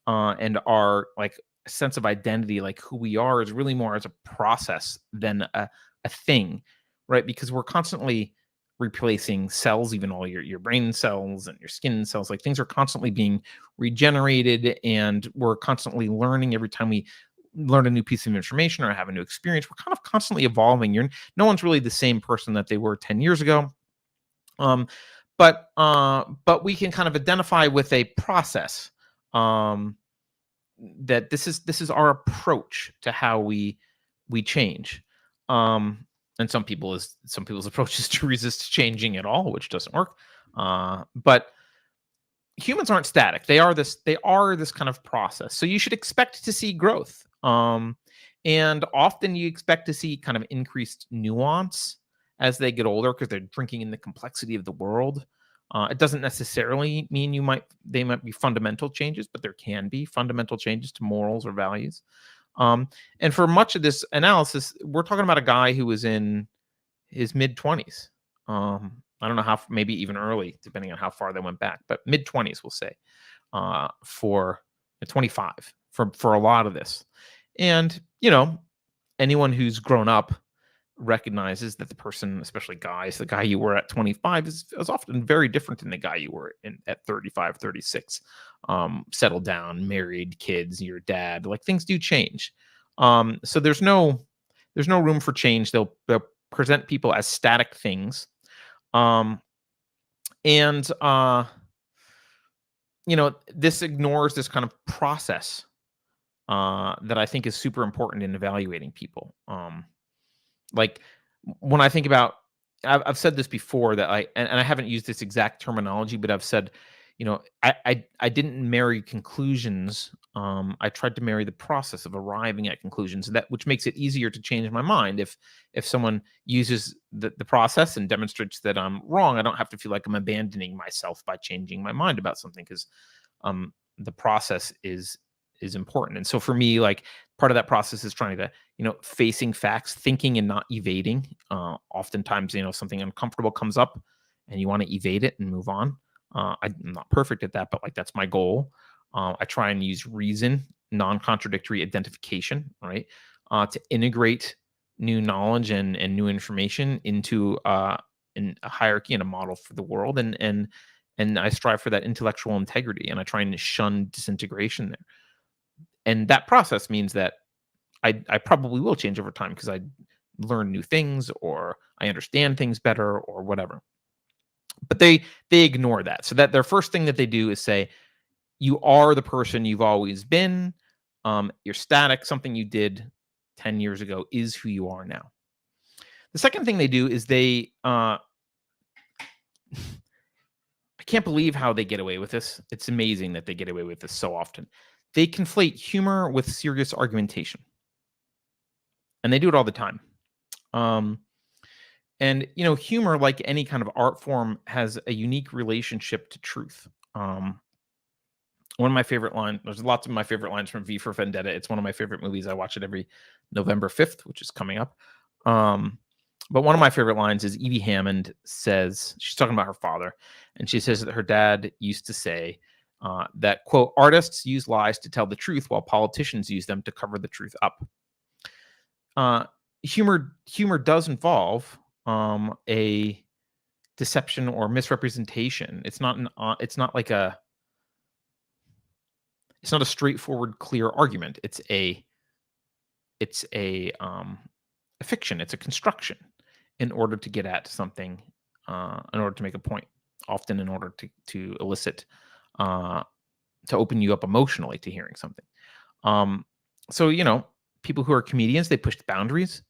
and our like sense of identity, like who we are, is really more as a process than a thing, right? Because we're constantly replacing cells, even all your brain cells and your skin cells. Like, things are constantly being regenerated, and we're constantly learning every time we learn a new piece of information or have a new experience. We're kind of constantly evolving. No one's really the same person that they were 10 years ago. But we can kind of identify with a process that this is our approach to how we change. And some people's approach is to resist changing at all, which doesn't work. But humans aren't static. They are this kind of process. So you should expect to see growth. And often you expect to see kind of increased nuance as they get older, because they're drinking in the complexity of the world. It doesn't necessarily mean they might be fundamental changes, but there can be fundamental changes to morals or values. And for much of this analysis, we're talking about a guy who was in his mid-20s. I don't know how, maybe even early, depending on how far they went back, but mid-20s, we'll say, for 25 for a lot of this. And, anyone who's grown up recognizes that the person, especially guys, the guy you were at 25 is often very different than the guy you were at 35, 36. Settled down, married, kids, your dad. Like, things do change. So there's no room for change. They'll present people as static things. Um, and this ignores this kind of process that I think is super important in evaluating people. Like when I think about, I've said this before that and I haven't used this exact terminology, but I've said, I didn't marry conclusions. I tried to marry the process of arriving at conclusions, which makes it easier to change my mind. If someone uses the process and demonstrates that I'm wrong, I don't have to feel like I'm abandoning myself by changing my mind about something, because the process is important. And so for me, like, part of that process is trying to, facing facts, thinking and not evading. Oftentimes, something uncomfortable comes up and you want to evade it and move on. I'm not perfect at that, but like, that's my goal. I try and use reason, non-contradictory identification, right? To integrate new knowledge and new information into a hierarchy and a model for the world. And I strive for that intellectual integrity, and I try and shun disintegration there. And that process means that I probably will change over time, because I learn new things, or I understand things better, or whatever. But they ignore that. So that their first thing that they do is say, you are the person you've always been. You're static. Something you did 10 years ago is who you are now. The second thing they do is I can't believe how they get away with this. It's amazing that they get away with this so often. They conflate humor with serious argumentation. And they do it all the time. And humor, like any kind of art form, has a unique relationship to truth. One of my favorite lines, there's lots of my favorite lines from V for Vendetta. It's one of my favorite movies. I watch it every November 5th, which is coming up. But one of my favorite lines is Edie Hammond says, she's talking about her father, and she says that her dad used to say that, quote, artists use lies to tell the truth while politicians use them to cover the truth up. Humor does involve a deception or misrepresentation. It's not a straightforward, clear argument. It's a fiction. It's a construction in order to get at something, in order to make a point, often in order to elicit, to open you up emotionally to hearing something. So people who are comedians, they push the boundaries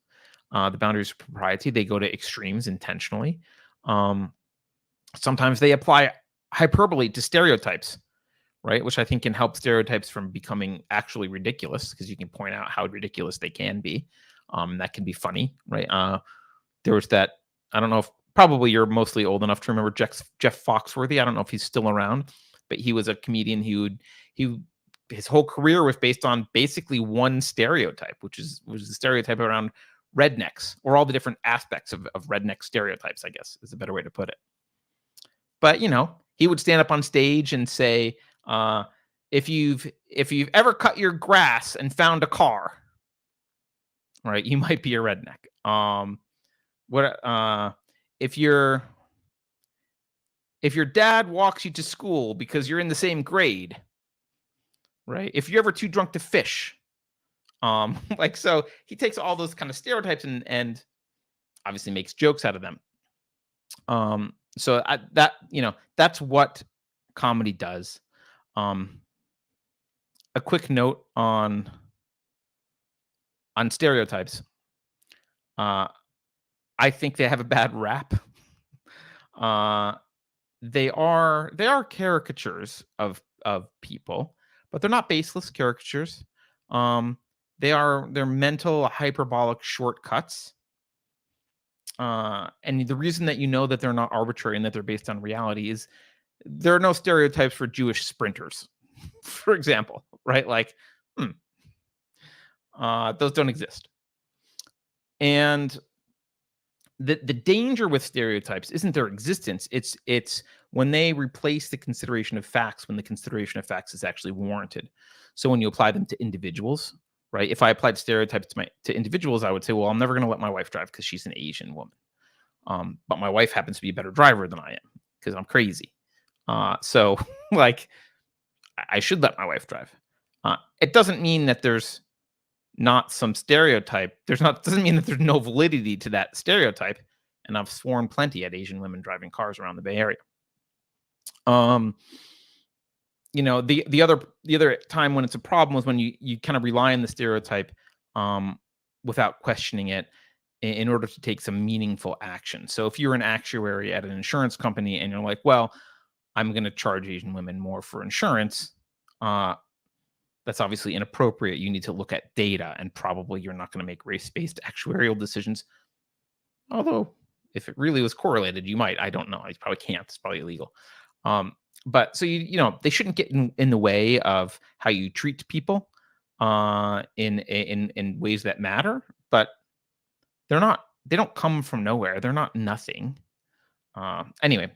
of propriety. They go to extremes intentionally. Sometimes they apply hyperbole to stereotypes, right? Which I think can help stereotypes from becoming actually ridiculous, because you can point out how ridiculous they can be. That can be funny, right? There was that, I don't know if, probably you're mostly old enough to remember Jeff Foxworthy. I don't know if he's still around, but he was a comedian his whole career was based on basically one stereotype, which was the stereotype around rednecks, or all the different aspects of redneck stereotypes, I guess is a better way to put it. But he would stand up on stage and say, if you've ever cut your grass and found a car, right, you might be a redneck. If your dad walks you to school because you're in the same grade, right? If you're ever too drunk to fish, so he takes all those kind of stereotypes and obviously makes jokes out of them. So that's what comedy does. A quick note on stereotypes. I think they have a bad rap. They are caricatures of people, but they're not baseless caricatures. They're mental hyperbolic shortcuts. And the reason that that they're not arbitrary and that they're based on reality is there are no stereotypes for Jewish sprinters, for example, right? Like, those don't exist. And the danger with stereotypes isn't their existence. It's when they replace the consideration of facts, when the consideration of facts is actually warranted. So when you apply them to individuals, right? If I applied stereotypes to individuals, I would say, well, I'm never going to let my wife drive because she's an Asian woman. But my wife happens to be a better driver than I am because I'm crazy. So like, I should let my wife drive. It doesn't mean that there's not some stereotype. Doesn't mean that there's no validity to that stereotype. And I've sworn plenty at Asian women driving cars around the Bay Area. Um, the other time when it's a problem was when you kind of rely on the stereotype um, without questioning it in order to take some meaningful action. So if you're an actuary at an insurance company and you're like, well, I'm going to charge Asian women more for insurance, uh, that's obviously inappropriate. You need to look at data, and probably you're not going to make race-based actuarial decisions. Although, if it really was correlated, you might. I don't know. I probably can't. It's probably illegal. Um, but so they shouldn't get in the way of how you treat people in ways that matter. But they're not. They don't come from nowhere. They're not nothing. Anyway,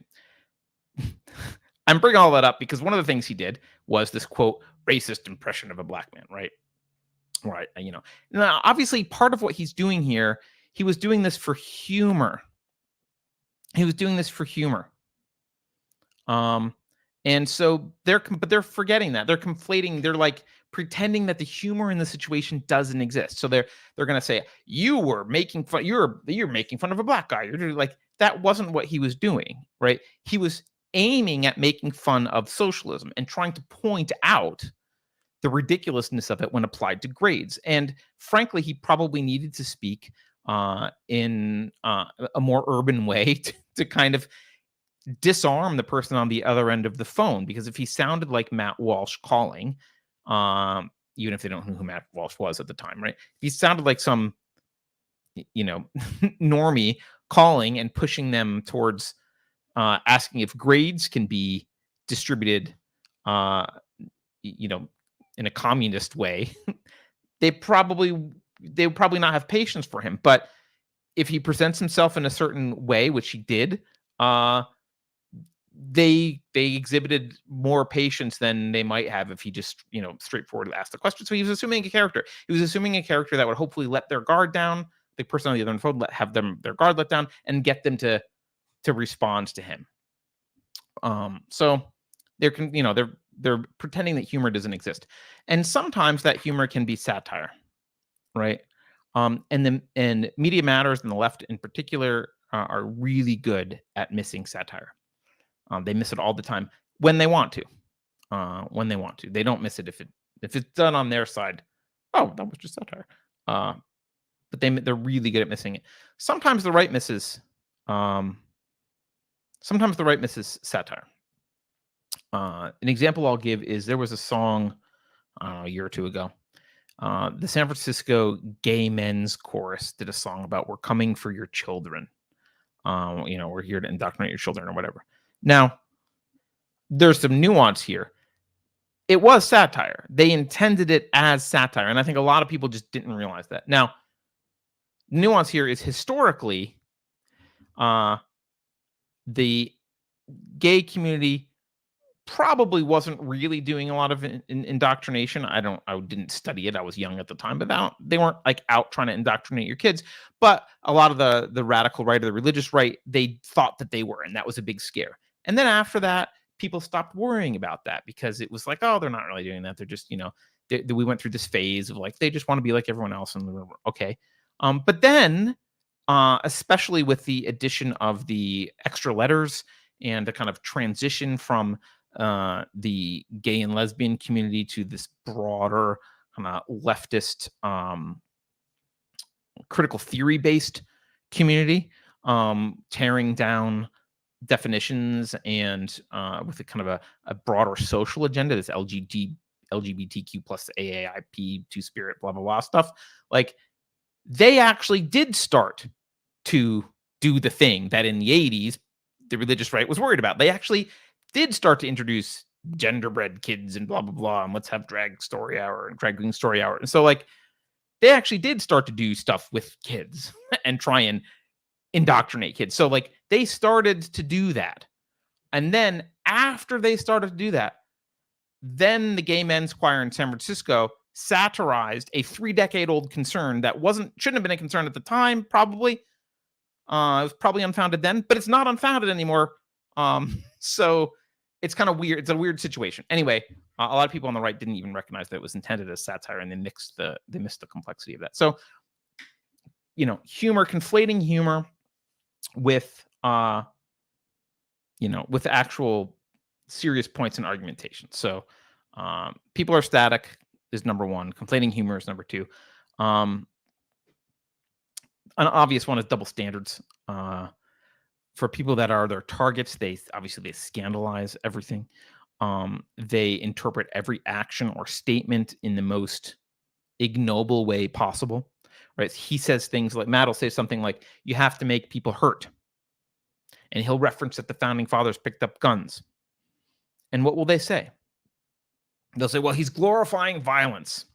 I'm bringing all that up because one of the things he did was this quote racist impression of a black man, right? Right. Now obviously part of what he's doing here, he was doing this for humor. He was doing this for humor. And so but they're forgetting that. They're conflating, they're like pretending that the humor in the situation doesn't exist. So they're going to say, you're making fun of a black guy. You're like, that wasn't what he was doing, right? He was aiming at making fun of socialism and trying to point out the ridiculousness of it when applied to grades. And frankly, he probably needed to speak in a more urban way to kind of disarm the person on the other end of the phone. Because if he sounded like Matt Walsh calling, even if they don't know who Matt Walsh was at the time, right? If he sounded like some, normie calling and pushing them towards asking if grades can be distributed, in a communist way, they would probably not have patience for him. But if he presents himself in a certain way, which he did, they exhibited more patience than they might have if he just straightforwardly asked the question. So he was assuming a character. He was assuming a character that would hopefully let their guard down. The person on the other end of the phone have their guard let down and get them to respond to him. So they're pretending that humor doesn't exist, and sometimes that humor can be satire, right? And Media Matters and the left in particular are really good at missing satire. They miss it all the time when they want to. They don't miss it if it's done on their side. Oh, that was just satire. But they're really good at missing it. Sometimes the right misses. Sometimes the right misses satire. An example I'll give is there was a song a year or two ago. The San Francisco Gay Men's Chorus did a song about "We're coming for your children." We're here to indoctrinate your children or whatever. Now, there's some nuance here. It was satire. They intended it as satire, and I think a lot of people just didn't realize that. Now, nuance here is historically, the gay community probably wasn't really doing a lot of indoctrination. I didn't study it. I was young at the time, but they weren't like out trying to indoctrinate your kids. But a lot of the radical right or the religious right, they thought that they were, and that was a big scare. And then after that, people stopped worrying about that because it was like, oh, they're not really doing that. They're just, we went through this phase of like, they just want to be like everyone else. And we're okay. But then, especially with the addition of the extra letters and the kind of transition from the gay and lesbian community to this broader kind of leftist critical theory based community, tearing down definitions and with a kind of a broader social agenda, this LGBTQ plus AAIP, two spirit, blah, blah, blah stuff. Like they actually did start to do the thing that in the 80s, the religious right was worried about. They actually did start to introduce genderbread kids and blah, blah, blah. And let's have drag queen story hour. And so like, they actually did start to do stuff with kids and try and indoctrinate kids. So like they started to do that. And then after they started to do that, then the Gay Men's Choir in San Francisco satirized a 3-decade-old concern that shouldn't have been a concern at the time, probably. It was probably unfounded then, but it's not unfounded anymore. So it's kind of weird. It's a weird situation. Anyway, a lot of people on the right didn't even recognize that it was intended as satire, and they missed the complexity of that. So, humor, conflating humor with with actual serious points in argumentation. So, people are static is number one. Conflating humor is number two. An obvious one is double standards. For people that are their targets, they scandalize everything. They interpret every action or statement in the most ignoble way possible. Right? He says things like, Matt will say something like, "You have to make people hurt," and he'll reference that the founding fathers picked up guns. And what will they say? They'll say, "Well, he's glorifying violence."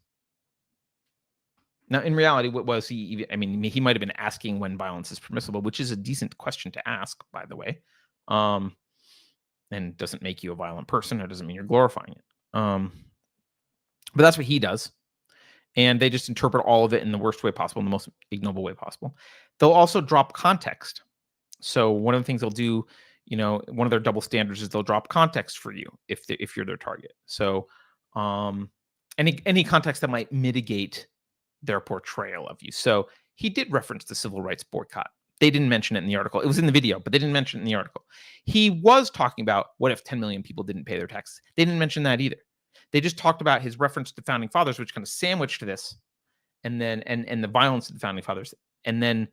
Now, in reality, what was he? I mean, he might have been asking when violence is permissible, which is a decent question to ask, by the way, and doesn't make you a violent person. It doesn't mean you're glorifying it. But that's what he does, and they just interpret all of it in the worst way possible, in the most ignoble way possible. They'll also drop context. So one of the things they'll do, one of their double standards is they'll drop context for you if you're their target. So any context that might mitigate their portrayal of you. So he did reference the civil rights boycott. They didn't mention it in the article. It was in the video, but they didn't mention it in the article. He was talking about what if 10 million people didn't pay their taxes. They didn't mention that either. They just talked about his reference to the founding fathers, which kind of sandwiched this, and then and the violence of the founding fathers, and then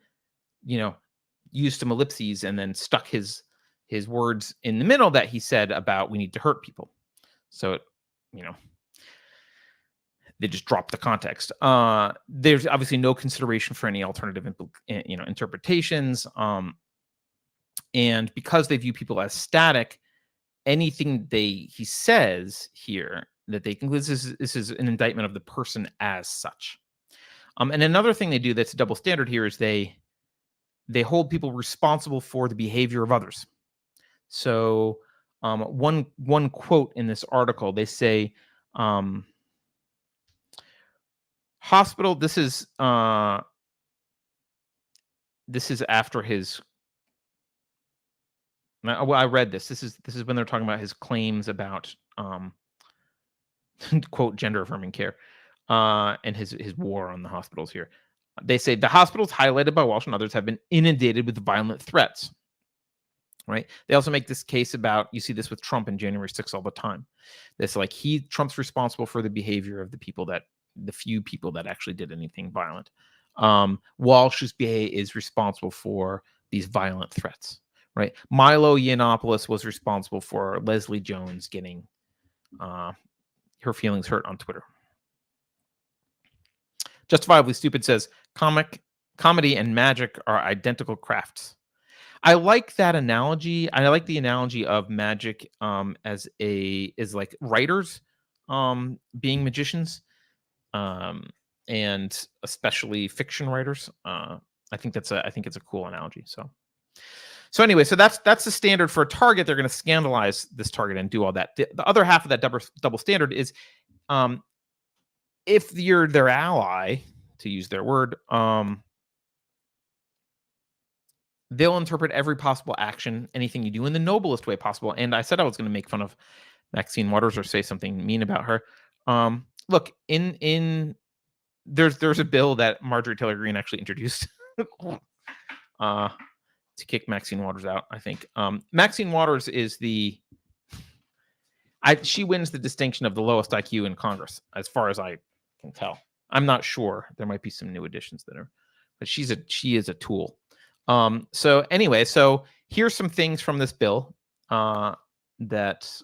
used some ellipses and then stuck his words in the middle that he said about we need to hurt people. So they just dropped the context. There's obviously no consideration for any alternative interpretations. And because they view people as static, anything he says here that they conclude this is an indictment of the person as such. And another thing they do that's a double standard here is they hold people responsible for the behavior of others. So one quote in this article, they say, hospital. This is after his. Well, I read this. This is when they're talking about his claims about quote gender affirming care and his war on the hospitals here. They say the hospitals highlighted by Walsh and others have been inundated with violent threats. Right. They also make this case about, you see this with Trump and January 6th all the time. This Trump's responsible for the behavior of the few people that actually did anything violent. Walsh is responsible for these violent threats. Right. Milo Yiannopoulos was responsible for Leslie Jones getting her feelings hurt on Twitter. Justifiably Stupid says comedy and magic are identical crafts. I like that analogy. I like the analogy of magic as like writers being magicians, and especially fiction writers. I think it's a cool analogy. So anyway, so that's the standard for a target. They're going to scandalize this target and do all that. The other half of that double standard is, if you're their ally, to use their word, they'll interpret every possible action, anything you do, in the noblest way possible. And I said I was going to make fun of Maxine Waters or say something mean about her. Look, there's a bill that Marjorie Taylor Greene actually introduced to kick Maxine Waters out, I think. Maxine Waters is she wins the distinction of the lowest IQ in Congress, as far as I can tell. I'm not sure. There might be some new additions that are, but she is a tool. So anyway, so here's some things from this bill that it's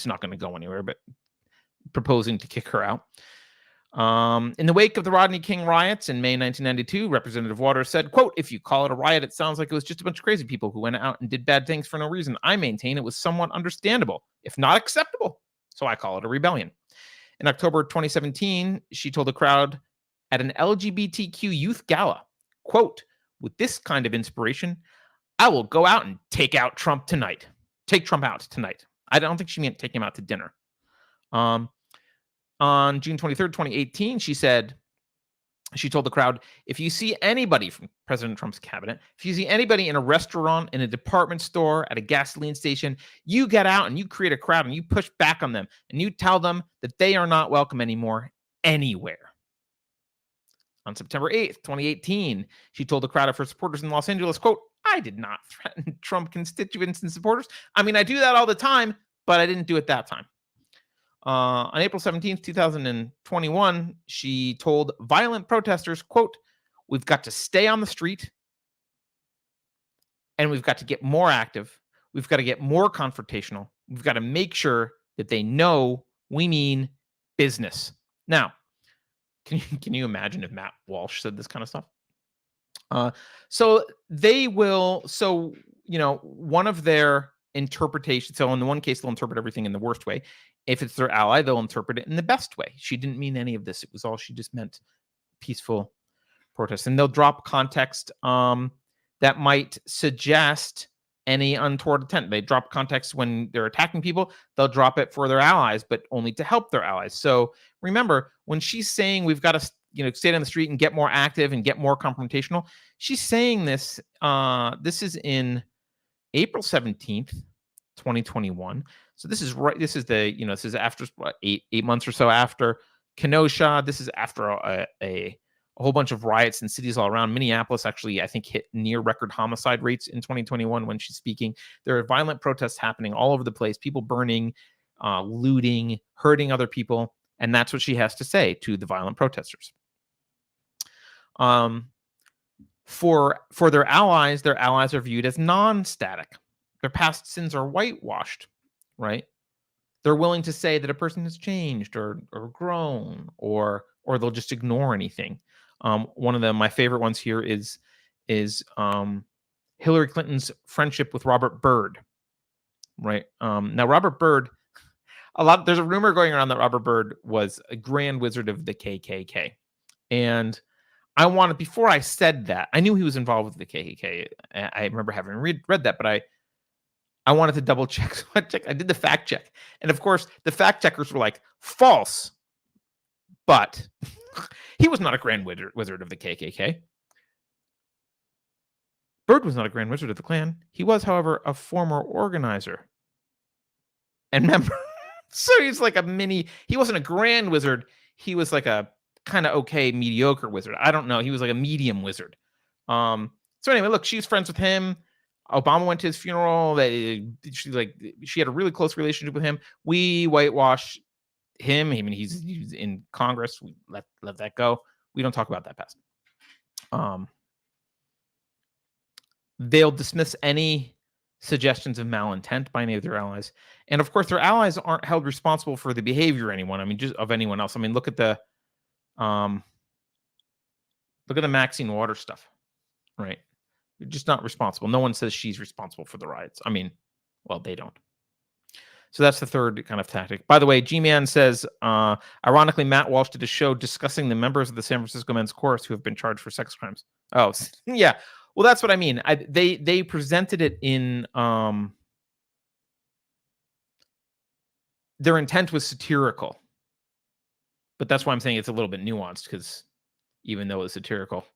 not going to go anywhere, but proposing to kick her out. In the wake of the Rodney King riots in May 1992, Representative Waters said, quote, "If you call it a riot, it sounds like it was just a bunch of crazy people who went out and did bad things for no reason. I maintain it was somewhat understandable, if not acceptable. So I call it a rebellion." In October 2017, she told the crowd at an LGBTQ youth gala, quote, "With this kind of inspiration, I will go out and take Trump out tonight." I don't think she meant take him out to dinner. On June 23rd, 2018, she said, She told the crowd, if you see anybody from President Trump's cabinet, if you see anybody in a restaurant, in a department store, at a gasoline station, you get out and you create a crowd and you push back on them and you tell them that they are not welcome anymore anywhere. On September 8th, 2018, she told a crowd of her supporters in Los Angeles, quote, I did not threaten Trump constituents and supporters. I mean, I do that all the time, but I didn't do it that time. On April 17th, 2021, she told violent protesters, quote, we've got to stay on the street and we've got to get more active. We've got to get more confrontational. We've got to make sure that they know we mean business. Now, can you imagine if Matt Walsh said this kind of stuff? So they will, one of their interpretations, so in the one case, they'll interpret everything in the worst way. If it's their ally, they'll interpret it in the best way. She didn't mean any of this. It was all, she just meant peaceful protest. And they'll drop context that might suggest any untoward intent. They drop context when they're attacking people. They'll drop it for their allies, but only to help their allies. So remember, when she's saying we've got to stay on the street and get more active and get more confrontational, she's saying this, this is in April 17th, 2021. So this is right, this is after what, eight months or so after Kenosha. This is after a whole bunch of riots in cities all around. Minneapolis actually, I think, hit near record homicide rates in 2021 when she's speaking. There are violent protests happening all over the place, people burning, looting, hurting other people. And that's what she has to say to the violent protesters. For their allies are viewed as non-static. Their past sins are whitewashed, right? They're willing to say that a person has changed or grown, or they'll just ignore anything. One of my favorite ones here is Hillary Clinton's friendship with Robert Byrd, right? Now Robert Byrd, there's a rumor going around that Robert Byrd was a grand wizard of the KKK, and before I said that, I knew he was involved with the KKK. I remember having read that, but I wanted to double check. So I did the fact check. And of course, the fact checkers were like, false. But he was not a grand wizard of the KKK. Byrd was not a grand wizard of the Klan. He was, however, a former organizer and member. So he's like he wasn't a grand wizard. He was like a kind of okay, mediocre wizard. I don't know. He was like a medium wizard. So anyway, look, she's friends with him. Obama went to his funeral. She had a really close relationship with him. We whitewash him. I mean, he's in Congress. We let that go. We don't talk about that past. They'll dismiss any suggestions of malintent by any of their allies, and of course, their allies aren't held responsible for the behavior of anyone. I mean, just of anyone else. I mean, look at the Maxine Waters stuff, right? You're just not responsible. No one says she's responsible for the riots. I mean, well, they don't. So that's the third kind of tactic. By the way, G-Man says, ironically, Matt Walsh did a show discussing the members of the San Francisco Men's Chorus who have been charged for sex crimes. Oh, yeah. Well, that's what I mean. They presented it in their intent was satirical, but that's why I'm saying it's a little bit nuanced, because even though it's satirical,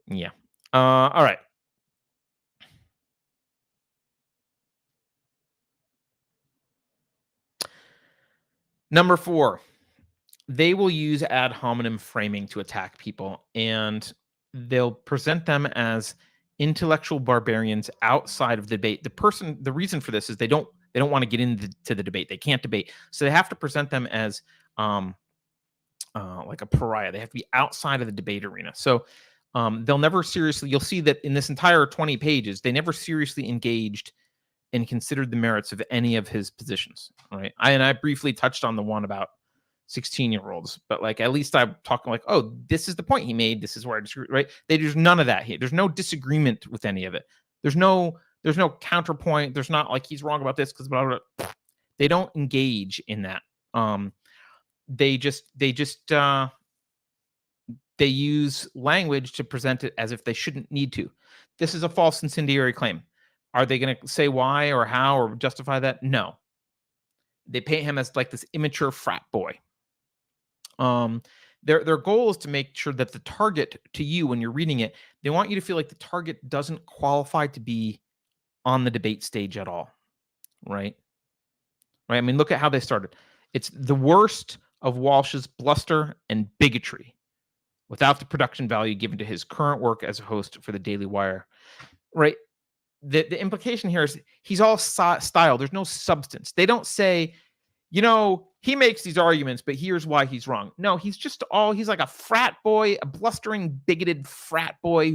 yeah. All right. Number 4, they will use ad hominem framing to attack people, and they'll present them as intellectual barbarians outside of the debate. The reason for this is they don't want to get into the debate. They can't debate, so they have to present them as like a pariah. They have to be outside of the debate arena. So they'll never seriously. You'll see that in this entire 20 pages, they never seriously engaged and considered the merits of any of his positions. Right? I briefly touched on the one about 16-year-olds, but like at least I'm talking like, oh, this is the point he made. This is where I disagree. Right? There's none of that here. There's no disagreement with any of it. There's no counterpoint. There's not like he's wrong about this because blah, blah, blah. They don't engage in that. They use language to present it as if they shouldn't need to. This is a false incendiary claim. Are they going to say why or how or justify that? No. They paint him as like this immature frat boy. Their goal is to make sure that the target to you when you're reading it, they want you to feel like the target doesn't qualify to be on the debate stage at all, right? Right? I mean, look at how they started. It's the worst of Walsh's bluster and bigotry without the production value given to his current work as a host for the Daily Wire. Right? The implication here is he's all style. There's no substance. They don't say, he makes these arguments, but here's why he's wrong. No, he's like a frat boy, a blustering, bigoted frat boy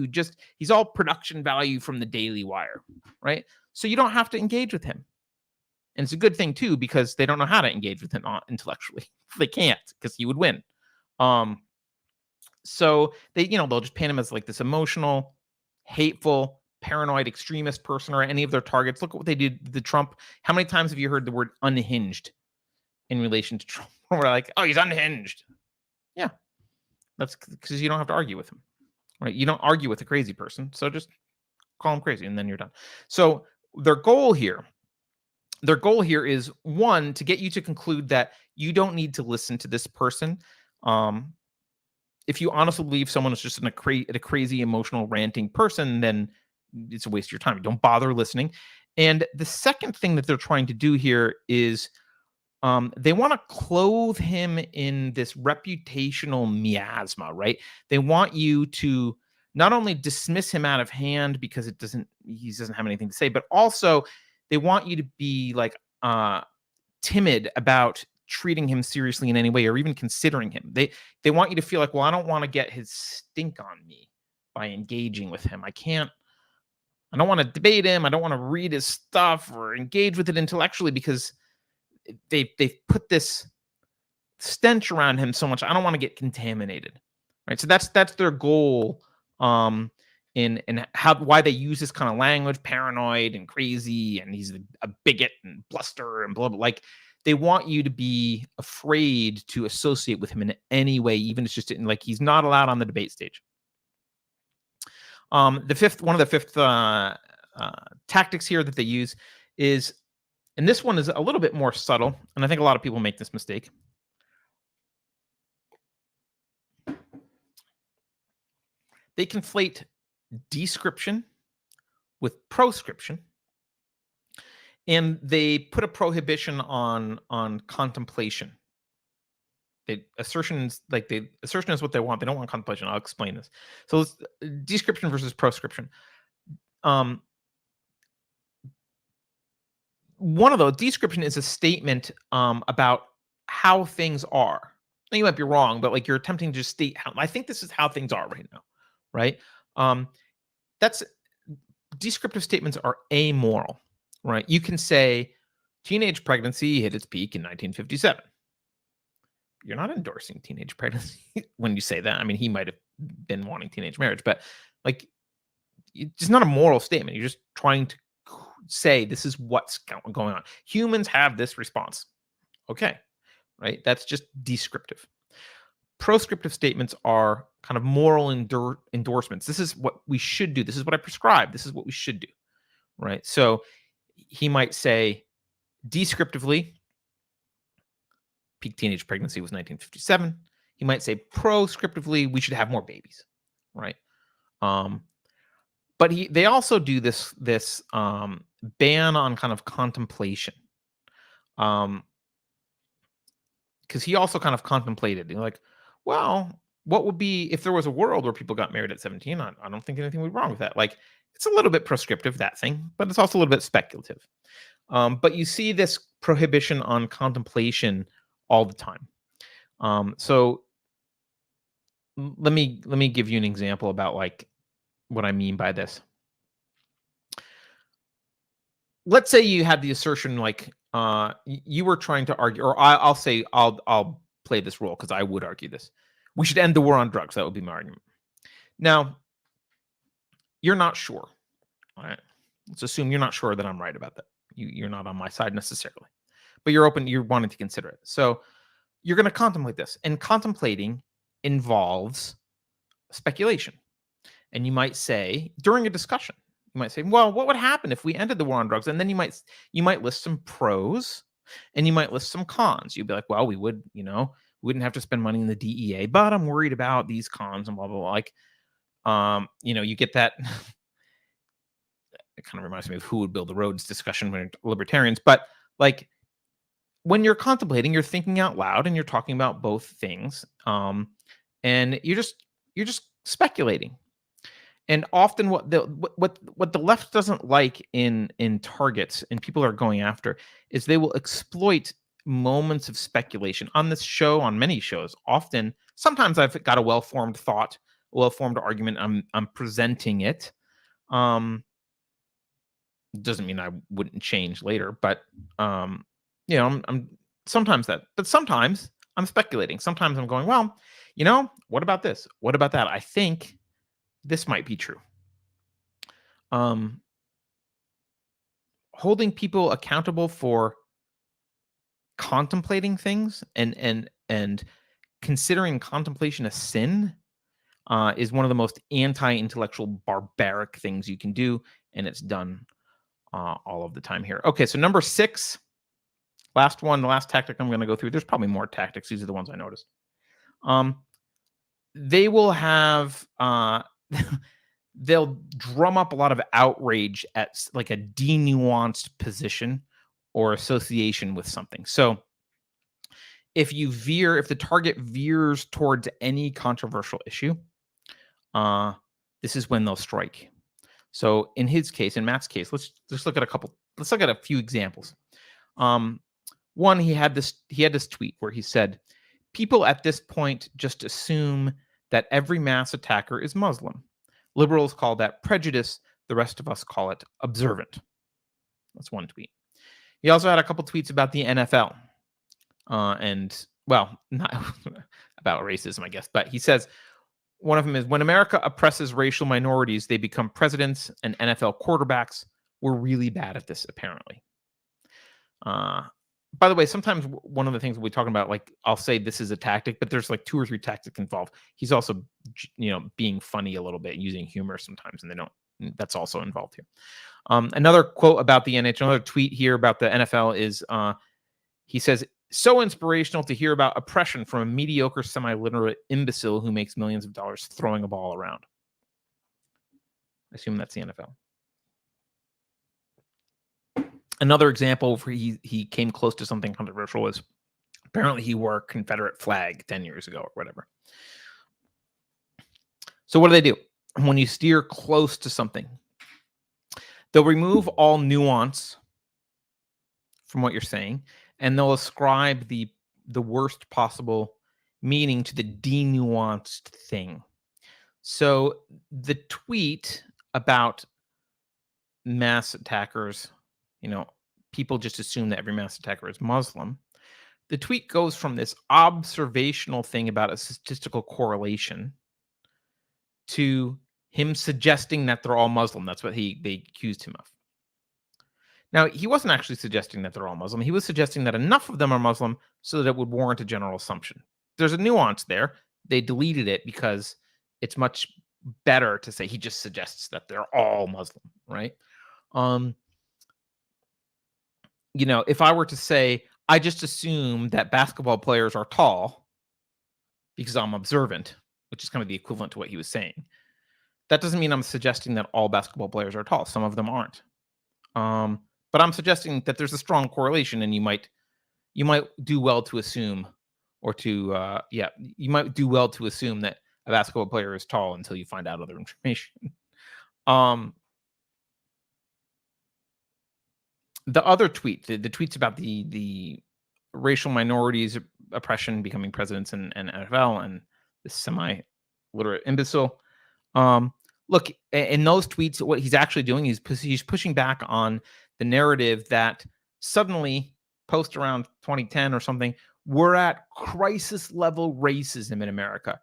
he's all production value from the Daily Wire, right? So you don't have to engage with him. And it's a good thing too, because they don't know how to engage with him intellectually. They can't, because he would win. So they'll just paint him as like this emotional, hateful, paranoid, extremist person or any of their targets. Look at what they did to Trump. How many times have you heard the word unhinged in relation to Trump? We're like, oh, he's unhinged. Yeah, that's because you don't have to argue with him, right? You don't argue with a crazy person, so just call him crazy and then you're done. So their goal here is, one, to get you to conclude that you don't need to listen to this person. If you honestly believe someone is just a crazy, emotional, ranting person, then it's a waste of your time. Don't bother listening. And the second thing that they're trying to do here is they want to clothe him in this reputational miasma, right? They want you to not only dismiss him out of hand because he doesn't have anything to say, but also they want you to be like timid about treating him seriously in any way or even considering him. They want you to feel like, well, I don't want to get his stink on me by engaging with him. I don't want to debate him. I don't want to read his stuff or engage with it intellectually because they've put this stench around him so much. I don't want to get contaminated, right? So that's their goal. In why they use this kind of language, paranoid and crazy, and he's a bigot and bluster and blah blah. Like they want you to be afraid to associate with him in any way, even if it's just like he's not allowed on the debate stage. One of the fifth tactics here that they use is, and this one is a little bit more subtle, and I think a lot of people make this mistake. They conflate description with proscription, and they put a prohibition on contemplation. Assertion is what they want. They don't want contemplation. I'll explain this. So description versus proscription. One of those, description is a statement about how things are. Now, you might be wrong, but like you're attempting to just state how I think this is how things are right now, right? That's descriptive statements are amoral, right? You can say teenage pregnancy hit its peak in 1957. You're not endorsing teenage pregnancy when you say that. I mean, he might have been wanting teenage marriage, but like, it's not a moral statement. You're just trying to say this is what's going on. Humans have this response. Okay, right? That's just descriptive. Proscriptive statements are kind of moral endorsements. This is what we should do. This is what I prescribe. This is what we should do, right? So he might say descriptively, peak teenage pregnancy was 1957. He might say proscriptively, we should have more babies, right? But they also do this ban on kind of contemplation, because he also kind of contemplated, like, well, what would be if there was a world where people got married at 17? I don't think anything would be wrong with that. Like, it's a little bit prescriptive, that thing, but it's also a little bit speculative. But you see this prohibition on contemplation all the time. So let me give you an example about like what I mean by this. Let's say you had the assertion like you were trying to argue, or I'll say I'll play this role because I would argue this. We should end the war on drugs. That would be my argument. Now, you're not sure. All right. Let's assume you're not sure that I'm right about that. You're not on my side necessarily, but you're open. You're wanting to consider it. So you're going to contemplate this, and contemplating involves speculation. And you might say during a discussion, you might say, well, what would happen if we ended the war on drugs? And then you might list some pros and you might list some cons. You'd be like, well, we would We wouldn't have to spend money in the DEA, but I'm worried about these cons and blah, blah, blah. Like, you get that. It kind of reminds me of who would build the roads discussion when libertarians, but like when you're contemplating, you're thinking out loud and you're talking about both things. And you're just speculating. And often what the left doesn't like in targets and people are going after is they will exploit moments of speculation on this show, on many shows. Often, sometimes I've got a well-formed thought, a well-formed argument. I'm presenting it. Doesn't mean I wouldn't change later, but I'm sometimes that, but sometimes I'm speculating. Sometimes I'm going, well, what about this? What about that? I think this might be true. Holding people accountable for contemplating things and considering contemplation a sin is one of the most anti-intellectual, barbaric things you can do, and it's done all of the time here. Okay, so number 6, last one, the last tactic I'm going to go through. There's probably more tactics. These are the ones I noticed. They will have they'll drum up a lot of outrage at like a denuanced position or association with something. So if the target veers towards any controversial issue, this is when they'll strike. So in his case, in Matt's case, let's look at a few examples. One, he had this tweet where he said, "People at this point just assume that every mass attacker is Muslim. Liberals call that prejudice. The rest of us call it observant." That's one tweet. He also had a couple tweets about the NFL. And, well, not about racism, I guess. But he says, one of them is, when America oppresses racial minorities, they become presidents and NFL quarterbacks. We're really bad at this, apparently. By the way, sometimes one of the things we're talking about, like I'll say this is a tactic, but there's like 2 or 3 tactics involved. He's also, being funny a little bit, using humor sometimes, and that's also involved here. Another quote about the NHL, another tweet here about the NFL is, he says, "So inspirational to hear about oppression from a mediocre, semi-literate imbecile who makes millions of dollars throwing a ball around." I assume that's the NFL. Another example where he came close to something controversial was apparently he wore a Confederate flag 10 years ago or whatever. So what do? When you steer close to something, they'll remove all nuance from what you're saying, and they'll ascribe the worst possible meaning to the denuanced thing. So the tweet about mass attackers, people just assume that every mass attacker is Muslim. The tweet goes from this observational thing about a statistical correlation to him suggesting that they're all Muslim. That's what they accused him of. Now, he wasn't actually suggesting that they're all Muslim. He was suggesting that enough of them are Muslim so that it would warrant a general assumption. There's a nuance there. They deleted it because it's much better to say he just suggests that they're all Muslim, right? If I were to say, I just assume that basketball players are tall because I'm observant, which is kind of the equivalent to what he was saying, that doesn't mean I'm suggesting that all basketball players are tall. Some of them aren't. But I'm suggesting that there's a strong correlation, and you might do well to assume, you might do well to assume that a basketball player is tall until you find out other information. The other tweet, the tweets about the racial minorities oppression becoming presidents in NFL and this semi-literate imbecile. Look, in those tweets, what he's actually doing is he's pushing back on the narrative that suddenly, post around 2010 or something, we're at crisis level racism in America,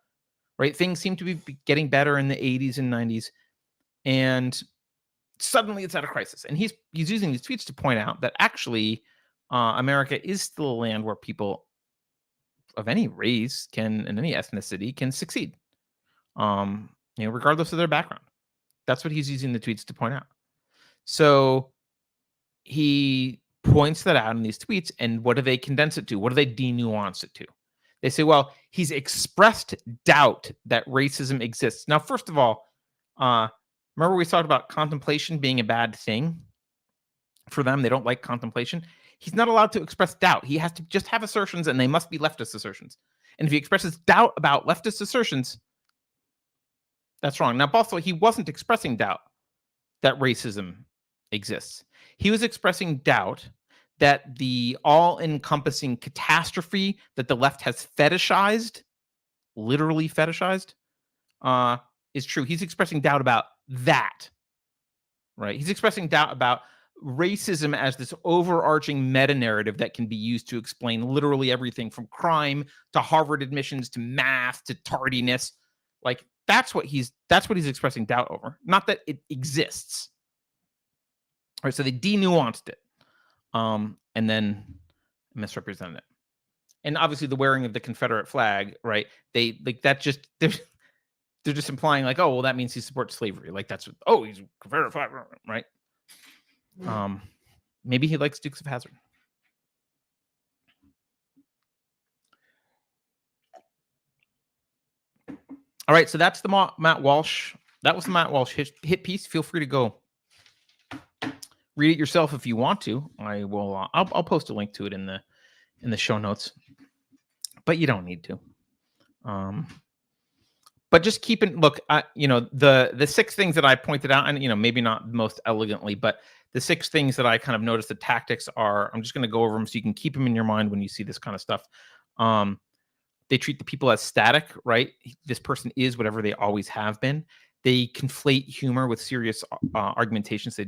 right? Things seem to be getting better in the 80s and 90s, and suddenly it's at a crisis. And he's using these tweets to point out that actually America is still a land where people of any race and any ethnicity can succeed, regardless of their background. That's what he's using the tweets to point out. So he points that out in these tweets, and what do they condense it to? What do they denuance it to? They say, well, he's expressed doubt that racism exists. Now, first of all, remember we talked about contemplation being a bad thing for them. They don't like contemplation. He's not allowed to express doubt. He has to just have assertions, and they must be leftist assertions. And if he expresses doubt about leftist assertions, that's wrong. Now, also, he wasn't expressing doubt that racism exists. He was expressing doubt that the all-encompassing catastrophe that the left has fetishized, literally fetishized, is true. He's expressing doubt about that, right? He's expressing doubt about racism as this overarching meta-narrative that can be used to explain literally everything from crime to Harvard admissions to math to tardiness. Like, that's what he's expressing doubt over, not that it exists. All right, so they denuanced it, and then misrepresented it. And obviously, the wearing of the Confederate flag, right? They like that. Just they're just implying like, oh, well, that means he supports slavery. Like that's he's a Confederate flag, right? Maybe he likes Dukes of Hazzard. All right, so that's the Matt Walsh. That was the Matt Walsh hit piece. Feel free to go read it yourself if you want to. I will. I'll post a link to it in the show notes, but you don't need to. But just look. The 6 things that I pointed out, and maybe not most elegantly, but the 6 things that I kind of noticed the tactics are. I'm just going to go over them so you can keep them in your mind when you see this kind of stuff. They treat the people as static, right? This person is whatever they always have been. They conflate humor with serious argumentations.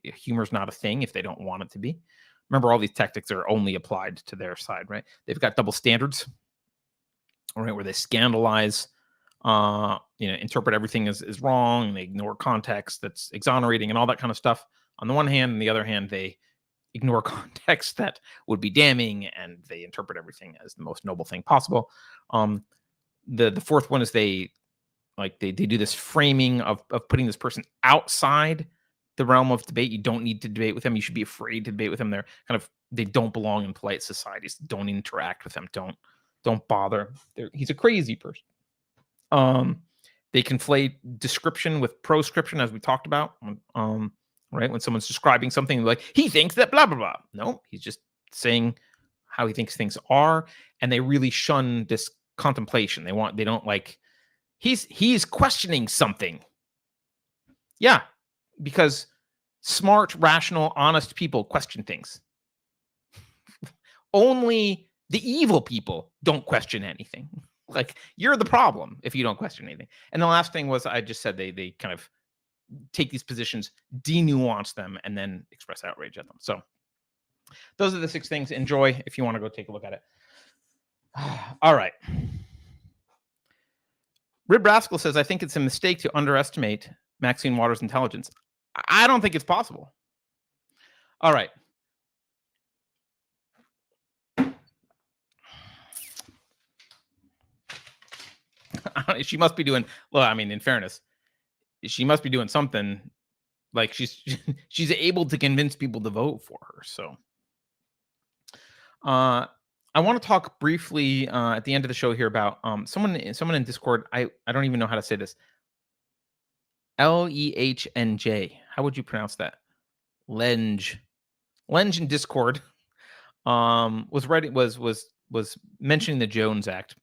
Humor's not a thing if they don't want it to be. Remember, all these tactics are only applied to their side, right? They've got double standards, right, where they scandalize, interpret everything as wrong, and they ignore context that's exonerating and all that kind of stuff. On the one hand, on the other hand, they ignore context that would be damning, and they interpret everything as the most noble thing possible. The fourth one is they do this framing of putting this person outside the realm of debate. You don't need to debate with them. You should be afraid to debate with them. They don't belong in polite societies. Don't interact with them. Don't bother. He's a crazy person. They conflate description with proscription, as we talked about. Right? When someone's describing something, like, he thinks that blah, blah, blah. No, he's just saying how he thinks things are. And they really shun this contemplation. They don't like, he's questioning something. Yeah, because smart, rational, honest people question things. Only the evil people don't question anything. Like, you're the problem if you don't question anything. And the last thing was, I just said they kind of take these positions, denuance them, and then express outrage at them. So those are the 6 things. Enjoy if you want to go take a look at it. All right. Rib Rascal says, I think it's a mistake to underestimate Maxine Waters' intelligence. I don't think it's possible. All right. She must be doing, well, I mean, in fairness, she must be doing something. Like, she's able to convince people to vote for her. So I want to talk briefly at the end of the show here about someone in Discord. I don't even know how to say this. Lehnj. How would you pronounce that? Lenj in Discord was mentioning the Jones Act.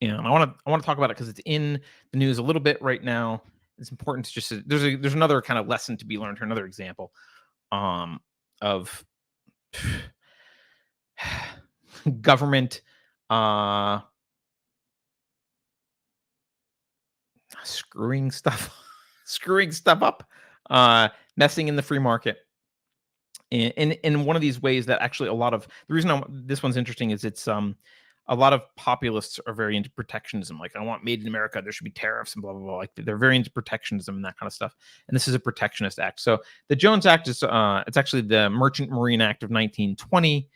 And I want to talk about it because it's in the news a little bit right now. It's important to just there's another kind of lesson to be learned here, another example of government screwing stuff up, messing in the free market in one of these ways that actually a lot of the reason this one's interesting is it's a lot of populists are very into protectionism. Like, I want made in America, there should be tariffs and blah, blah, blah. Like, they're very into protectionism and that kind of stuff. And this is a protectionist act. So the Jones Act is, it's actually the Merchant Marine Act of 1920.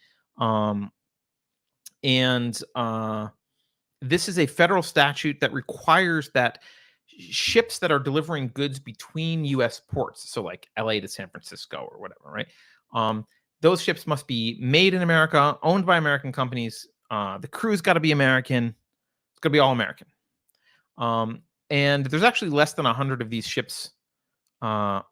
This is a federal statute that requires that ships that are delivering goods between U.S. ports, so like LA to San Francisco or whatever, right? Those ships must be made in America, owned by American companies, The crew's got to be American. It's got to be all American. And there's actually less than 100 of these ships around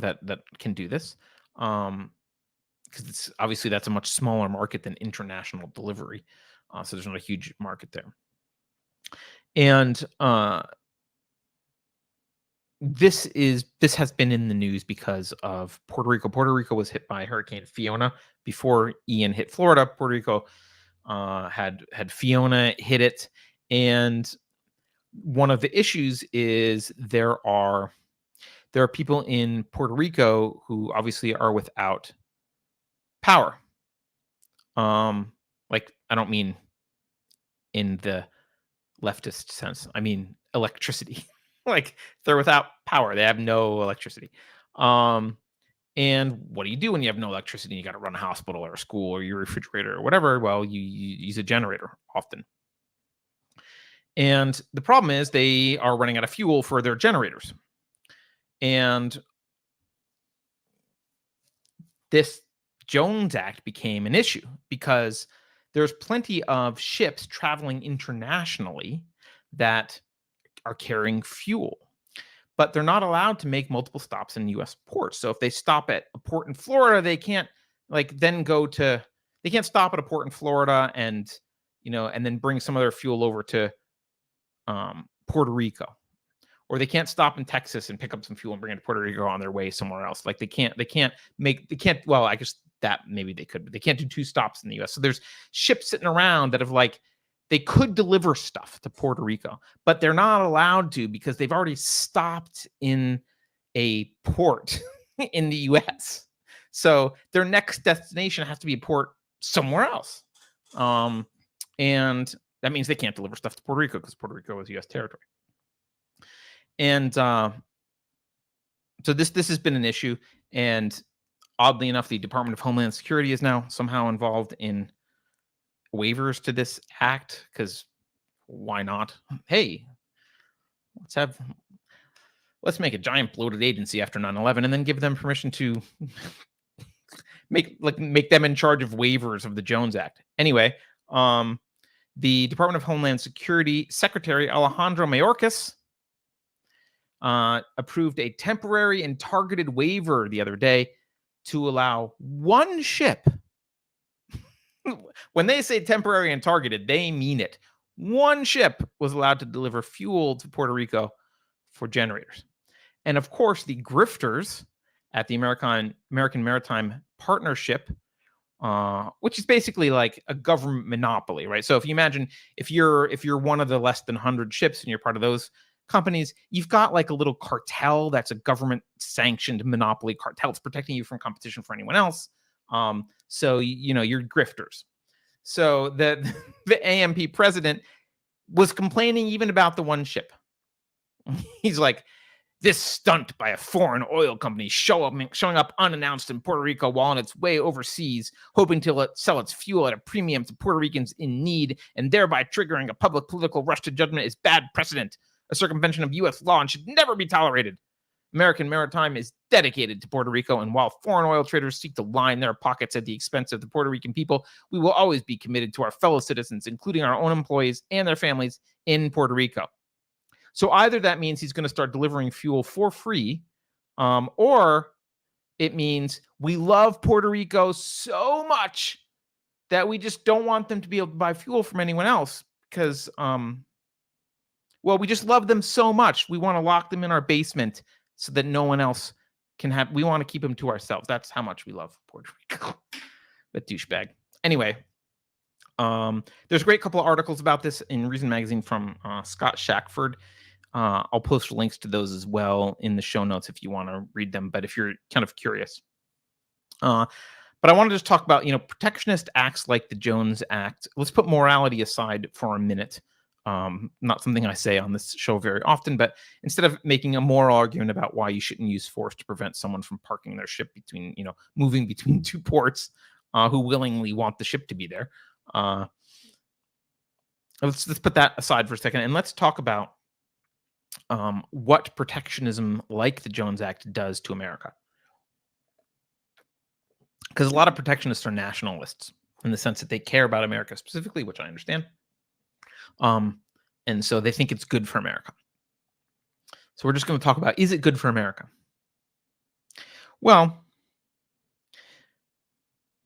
that can do this. Because it's obviously that's a much smaller market than international delivery. So there's not a huge market there. And this has been in the news because of Puerto Rico. Puerto Rico was hit by Hurricane Fiona before Ian hit Florida. Puerto Rico had Fiona hit it, and one of the issues is there are people in Puerto Rico who obviously are without power. Like, I don't mean in the leftist sense. I mean electricity. Like, they're without power. They have no electricity. And what do you do when you have no electricity? You got to run a hospital or a school or your refrigerator or whatever. Well, you use a generator often. And the problem is they are running out of fuel for their generators. And this Jones Act became an issue because there's plenty of ships traveling internationally that are carrying fuel, but they're not allowed to make multiple stops in U.S. ports. So if they stop at a port in Florida, they can't they can't stop at a port in Florida and then bring some of their fuel over to Puerto Rico, or they can't stop in Texas and pick up some fuel and bring it to Puerto Rico on their way somewhere else. Like they can't. Well, I guess that maybe they could, but they can't do two stops in the U.S. So there's ships sitting around that have they could deliver stuff to Puerto Rico, but they're not allowed to because they've already stopped in a port in the U.S. So their next destination has to be a port somewhere else. And that means they can't deliver stuff to Puerto Rico because Puerto Rico is U.S. territory. And so this has been an issue. And oddly enough, the Department of Homeland Security is now somehow involved in waivers to this act, because why not? Hey, let's make a giant bloated agency after 9/11 and then give them permission to make them in charge of waivers of the Jones Act. Anyway, the Department of Homeland Security Secretary Alejandro Mayorkas approved a temporary and targeted waiver the other day to allow one ship. When they say temporary and targeted, they mean it. One ship was allowed to deliver fuel to Puerto Rico for generators. And of course, the grifters at the American Maritime Partnership, which is basically like a government monopoly, right? So if you imagine if you're one of the less than 100 ships and you're part of those companies, you've got like a little cartel that's a government sanctioned monopoly cartel. It's protecting you from competition for anyone else. So you're grifters. So the AMP president was complaining even about the one ship. He's like, this stunt by a foreign oil company showing up unannounced in Puerto Rico while on its way overseas, hoping to sell its fuel at a premium to Puerto Ricans in need, and thereby triggering a public political rush to judgment is bad precedent, a circumvention of U.S. law, and should never be tolerated. American Maritime is dedicated to Puerto Rico, and while foreign oil traders seek to line their pockets at the expense of the Puerto Rican people, we will always be committed to our fellow citizens, including our own employees and their families in Puerto Rico. So either that means he's going to start delivering fuel for free, or it means we love Puerto Rico so much that we just don't want them to be able to buy fuel from anyone else because, we just love them so much. We want to lock them in our basement so that no one else can have. We want to keep them to ourselves. That's how much we love Puerto Rico. That douchebag. Anyway, there's a great couple of articles about this in Reason Magazine from Scott Shackford. I'll post links to those as well in the show notes if you want to read them, but if you're kind of curious. But I want to just talk about, protectionist acts like the Jones Act. Let's put morality aside for a minute. Not something I say on this show very often, but instead of making a moral argument about why you shouldn't use force to prevent someone from parking their ship between, moving between two ports, who willingly want the ship to be there. Let's put that aside for a second, and let's talk about what protectionism like the Jones Act does to America. Because a lot of protectionists are nationalists. in the sense that they care about America specifically, which I understand. And so they think it's good for America. So we're just going to talk about, is it good for America? Well,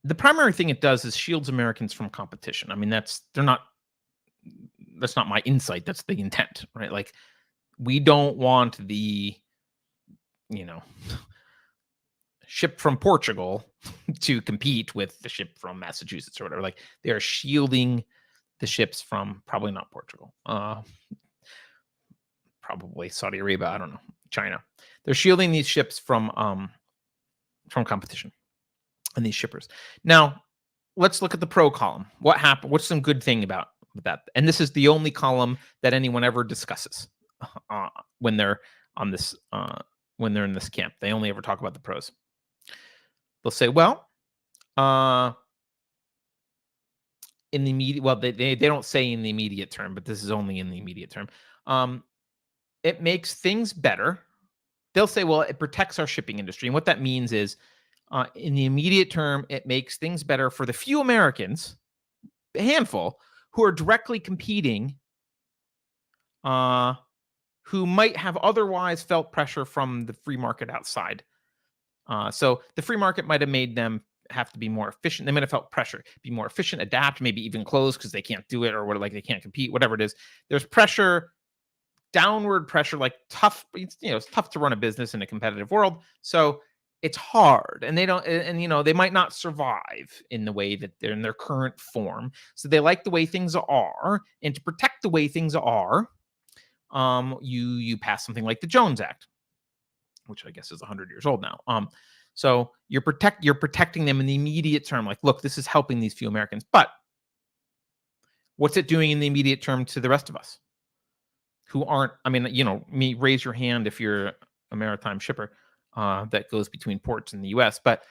the primary thing it does is shields Americans from competition. I mean, that's not my insight. That's the intent, right? Like, we don't want the, ship from Portugal to compete with the ship from Massachusetts or whatever. Like, they are shielding the ships from, probably not Portugal, probably Saudi Arabia. I don't know, China. They're shielding these ships from competition and these shippers. Now, let's look at the pro column. What happened? What's some good thing about that? And this is the only column that anyone ever discusses when they're on this when they're in this camp. They only ever talk about the pros. They'll say, well, in the immediate, well, they don't say in the immediate term, but this is only in the immediate term. It makes things better. They'll say, well, it protects our shipping industry. And what that means is, in the immediate term, it makes things better for the few Americans, a handful, who are directly competing, who might have otherwise felt pressure from the free market outside. So the free market might have made them have to be more efficient. They might have felt pressure, be more efficient, adapt, maybe even close because they can't do it, or what, like they can't compete, whatever it is. There's pressure, downward pressure, like tough. It's tough to run a business in a competitive world. So it's hard, and they don't, and they might not survive in the way that they're in their current form. So they like the way things are, and to protect the way things are, you pass something like the Jones Act, which I guess is 100 years old now. So you're protecting them in the immediate term. Like, look, this is helping these few Americans, but what's it doing in the immediate term to the rest of us who aren't? I mean, raise your hand if you're a maritime shipper that goes between ports in the U.S. But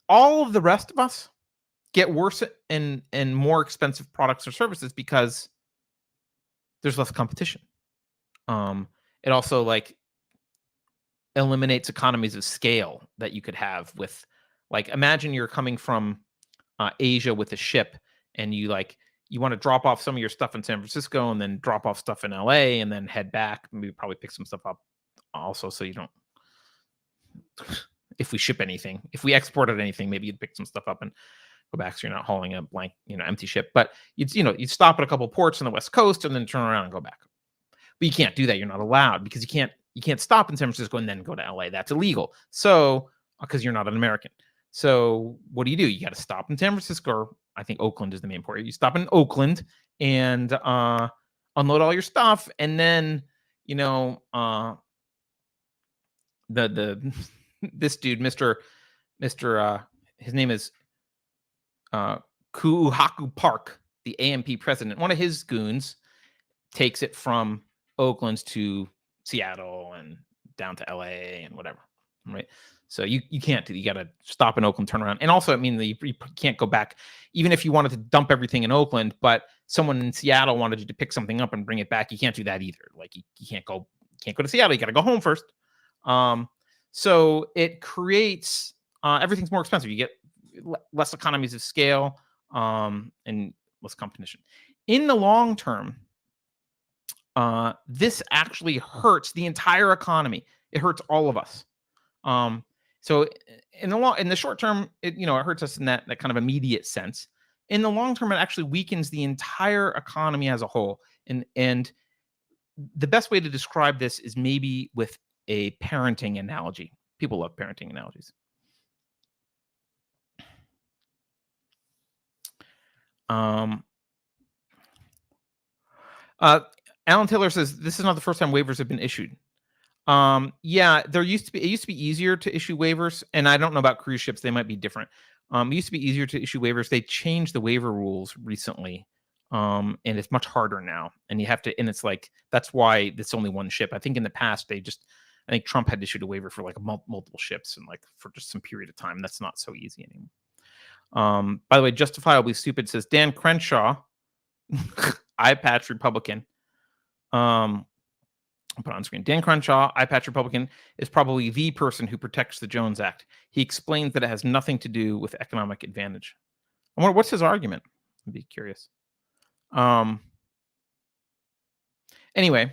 all of the rest of us get worse and more expensive products or services because there's less competition. It also eliminates economies of scale that you could have with, imagine you're coming from Asia with a ship, and you want to drop off some of your stuff in San Francisco and then drop off stuff in LA and then head back. Maybe probably pick some stuff up also, so you don't, if we ship anything, if we exported anything, maybe you'd pick some stuff up and go back, so you're not hauling a blank, empty ship. But you'd stop at a couple ports on the West Coast and then turn around and go back. But you can't do that. You're not allowed, because you can't stop in San Francisco and then go to LA. That's illegal. So, because you're not an American. So what do? You got to stop in San Francisco, or I think Oakland is the main port. You stop in Oakland and unload all your stuff, and then the this dude, Mr. His name is Kuhaku Park, the AMP president. One of his goons takes it from Oakland to Seattle and down to LA and whatever, right? So you can't do. You got to stop in Oakland, turn around, and also it means that you can't go back, even if you wanted to dump everything in Oakland, but someone in Seattle wanted you to pick something up and bring it back. You can't do that either. Like, you can't go to Seattle. You got to go home first. So it creates everything's more expensive. You get less economies of scale and less competition. In the long term, this actually hurts the entire economy. It hurts all of us. So in the short term, it hurts us in that kind of immediate sense. In the long term, it actually weakens the entire economy as a whole. And the best way to describe this is maybe with a parenting analogy. People love parenting analogies. Alan Taylor says this is not the first time waivers have been issued. Yeah, it used to be easier to issue waivers, and I don't know about cruise ships; they might be different. It used to be easier to issue waivers. They changed the waiver rules recently, and it's much harder now. And you have to, and it's that's why it's only one ship. I think in the past I think Trump had issued a waiver for multiple ships and for just some period of time. That's not so easy anymore. By the way, Justifiably Stupid says Dan Crenshaw, eye patch Republican. I'll put it on screen. Dan Crenshaw, eye patch Republican, is probably the person who protects the Jones Act. He explains that it has nothing to do with economic advantage. What's his argument? I'd be curious. Um, anyway,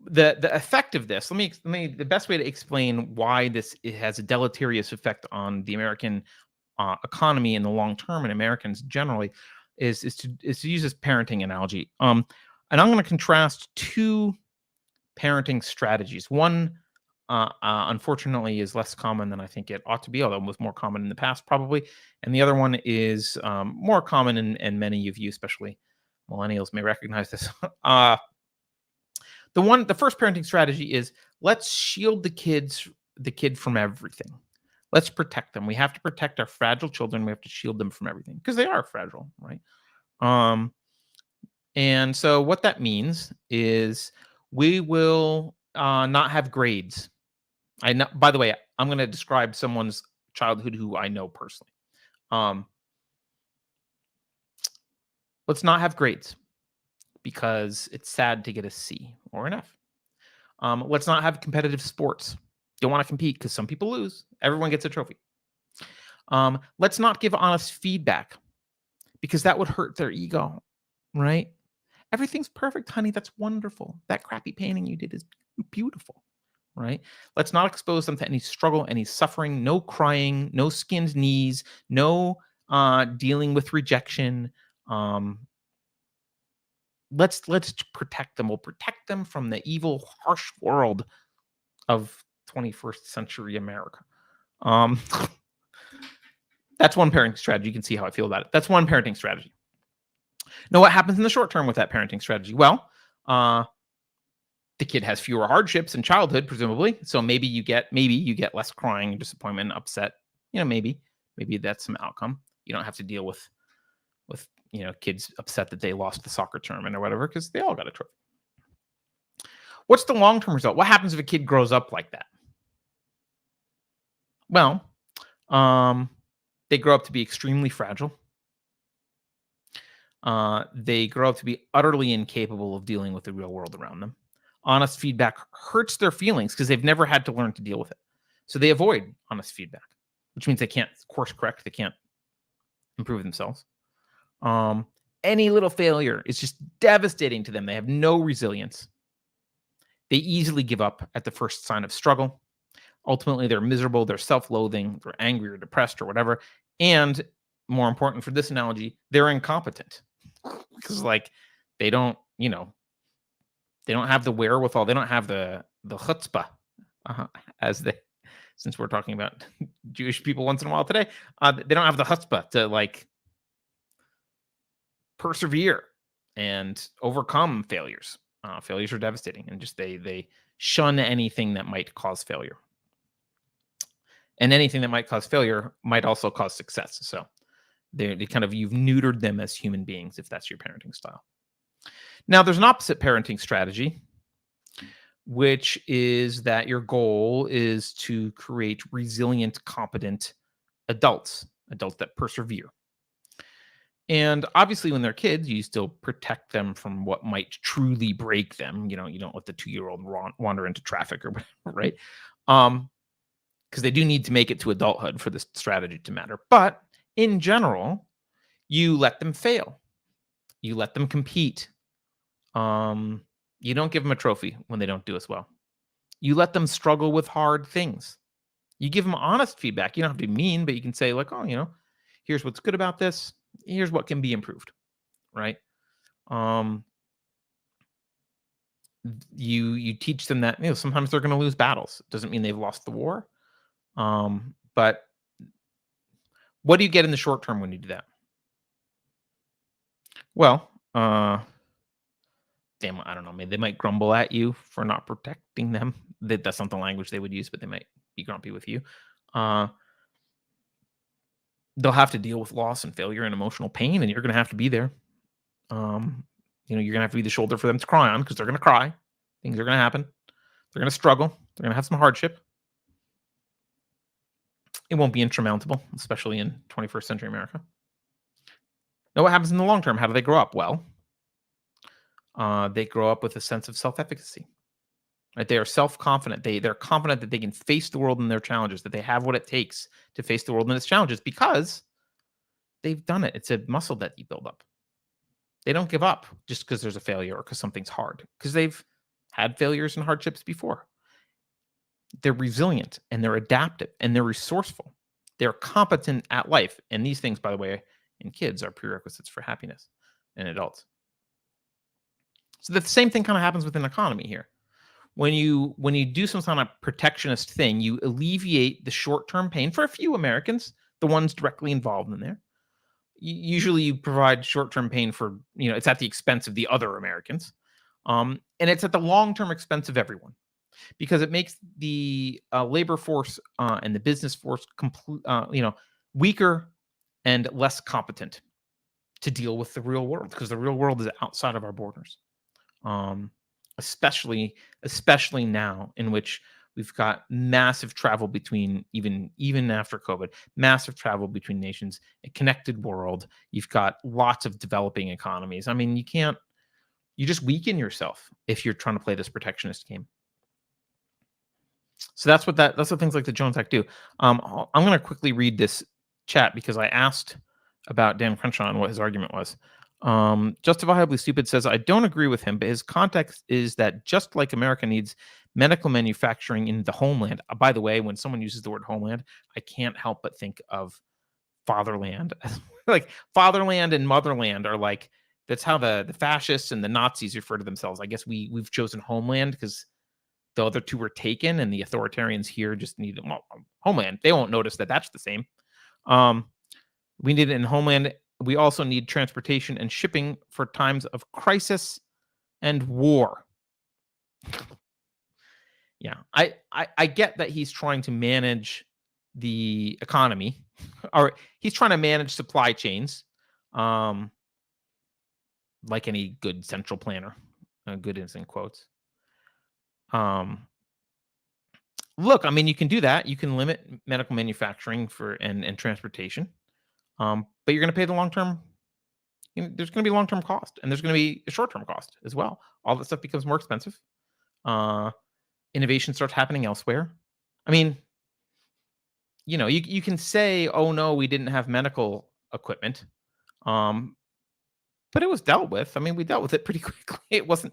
the effect of this. Let me the best way to explain why this it has a deleterious effect on the American economy in the long term and Americans generally is to use this parenting analogy. And I'm going to contrast two parenting strategies. One, unfortunately, is less common than I think it ought to be, although it was more common in the past, probably. And the other one is more common, and many of you, especially millennials, may recognize this. The first parenting strategy is let's shield the kid from everything. Let's protect them. We have to protect our fragile children. We have to shield them from everything because they are fragile, right? Um, and so what that means is we will not have grades. I know, by the way, I'm going to describe someone's childhood who I know personally. Let's not have grades because it's sad to get a C or an F. Let's not have competitive sports. Don't want to compete because some people lose. Everyone gets a trophy. Let's not give honest feedback because that would hurt their ego, right? Everything's perfect, honey. That's wonderful. That crappy painting you did is beautiful, right? Let's not expose them to any struggle, any suffering, no crying, no skinned knees, no dealing with rejection. Let's protect them. We'll protect them from the evil, harsh world of 21st century America. That's one parenting strategy. You can see how I feel about it. That's one parenting strategy. Now, what happens in the short term with that parenting strategy? Well, the kid has fewer hardships in childhood, presumably. So maybe you get less crying, disappointment, upset. Maybe that's some outcome. You don't have to deal with kids upset that they lost the soccer tournament or whatever because they all got a trophy. What's the long-term result? What happens if a kid grows up like that? Well, they grow up to be extremely fragile. They grow up to be utterly incapable of dealing with the real world around them. Honest feedback hurts their feelings because they've never had to learn to deal with it. So they avoid honest feedback, which means they can't course correct. They can't improve themselves. Any little failure is just devastating to them. They have no resilience. They easily give up at the first sign of struggle. Ultimately, they're miserable, they're self-loathing, they're angry or depressed or whatever. And more important for this analogy, they're incompetent because they don't have the wherewithal. They don't have the chutzpah, since we're talking about Jewish people once in a while today, they don't have the chutzpah to persevere and overcome failures. Failures are devastating, and just they shun anything that might cause failure. And anything that might cause failure might also cause success. So they kind of, you've neutered them as human beings if that's your parenting style. Now, there's an opposite parenting strategy, which is that your goal is to create resilient, competent adults that persevere. And obviously, when they're kids, you still protect them from what might truly break them. You don't let the 2-year-old wander into traffic or whatever, right? Because they do need to make it to adulthood for this strategy to matter. But in general, you let them fail. You let them compete. You don't give them a trophy when they don't do as well. You let them struggle with hard things. You give them honest feedback. You don't have to be mean, but you can say here's what's good about this. Here's what can be improved, right? You teach them that sometimes they're going to lose battles. It doesn't mean they've lost the war. But what do you get in the short term when you do that? Well, I don't know. Maybe they might grumble at you for not protecting them. That's not the language they would use, but they might be grumpy with you. They'll have to deal with loss and failure and emotional pain, and you're going to have to be there. You're going to have to be the shoulder for them to cry on because they're going to cry. Things are going to happen. They're going to struggle. They're going to have some hardship. It won't be insurmountable, especially in 21st century America. Now, what happens in the long term? How do they grow up? Well, they grow up with a sense of self-efficacy. Right? They are self-confident. They're confident that they can face the world and their challenges, that they have what it takes to face the world and its challenges because they've done it. It's a muscle that you build up. They don't give up just because there's a failure or because something's hard, because they've had failures and hardships before. They're resilient and they're adaptive and they're resourceful. They're competent at life. And these things, by the way, in kids are prerequisites for happiness in adults. So the same thing kind of happens with an economy here. When you do some kind of protectionist thing, you alleviate the short-term pain for a few Americans, the ones directly involved in there. Usually you provide short-term pain for, it's at the expense of the other Americans. And it's at the long-term expense of everyone, because it makes the labor force and the business force weaker and less competent to deal with the real world, because the real world is outside of our borders. Especially now, in which we've got massive travel between, even after COVID, massive travel between nations, a connected world. You've got lots of developing economies. I mean, you just weaken yourself if you're trying to play this protectionist game. So that's what things like the Jones Act do. I'm going to quickly read this chat because I asked about Dan Crenshaw and what his argument was. Justifiably Stupid says, I don't agree with him, but his context is that just like America needs medical manufacturing in the homeland. By the way, when someone uses the word homeland, I can't help but think of fatherland. Like fatherland and motherland are like, that's how the fascists and the Nazis refer to themselves. I guess we've chosen homeland because the other two were taken and the authoritarians here just need homeland. They won't notice that that's the same. We need it in homeland. We also need transportation and shipping for times of crisis and war. Yeah, I get that he's trying to manage the economy, or he's trying to manage supply chains, like any good central planner. Good is in quotes. Look, I mean, you can do that. You can limit medical manufacturing and transportation. But you're going to pay the long-term, there's going to be long-term cost, and there's going to be a short-term cost as well. All that stuff becomes more expensive. Innovation starts happening elsewhere. I mean, you can say, oh no, we didn't have medical equipment. But it was dealt with. I mean, we dealt with it pretty quickly. It wasn't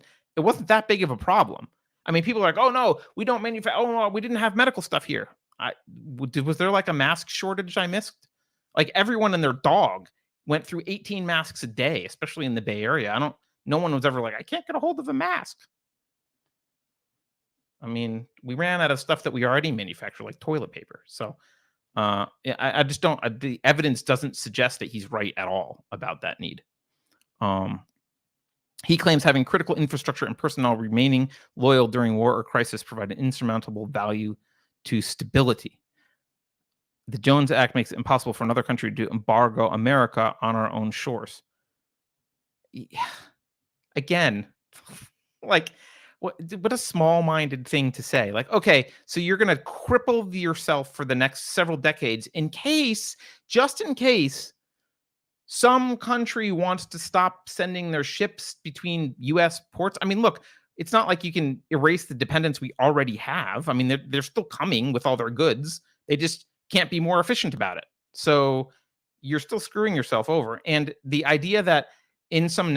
that big of a problem. I mean, people are like, oh no, we don't manufacture. Oh no, we didn't have medical stuff here. Was there like a mask shortage I missed? Like everyone and their dog went through 18 masks a day, especially in the Bay Area. No one was ever like, I can't get a hold of a mask. I mean, we ran out of stuff that we already manufacture, like toilet paper. So I just don't, the evidence doesn't suggest that he's right at all about that need. He claims having critical infrastructure and personnel remaining loyal during war or crisis provide an insurmountable value to stability. The Jones Act makes it impossible for another country to embargo America on our own shores. Again, like, what a small-minded thing to say. Like, okay, so you're going to cripple yourself for the next several decades just in case some country wants to stop sending their ships between U.S. ports. I mean, look, it's not like you can erase the dependence we already have. I mean, they're still coming with all their goods. They just can't be more efficient about it. So you're still screwing yourself over. And the idea that in some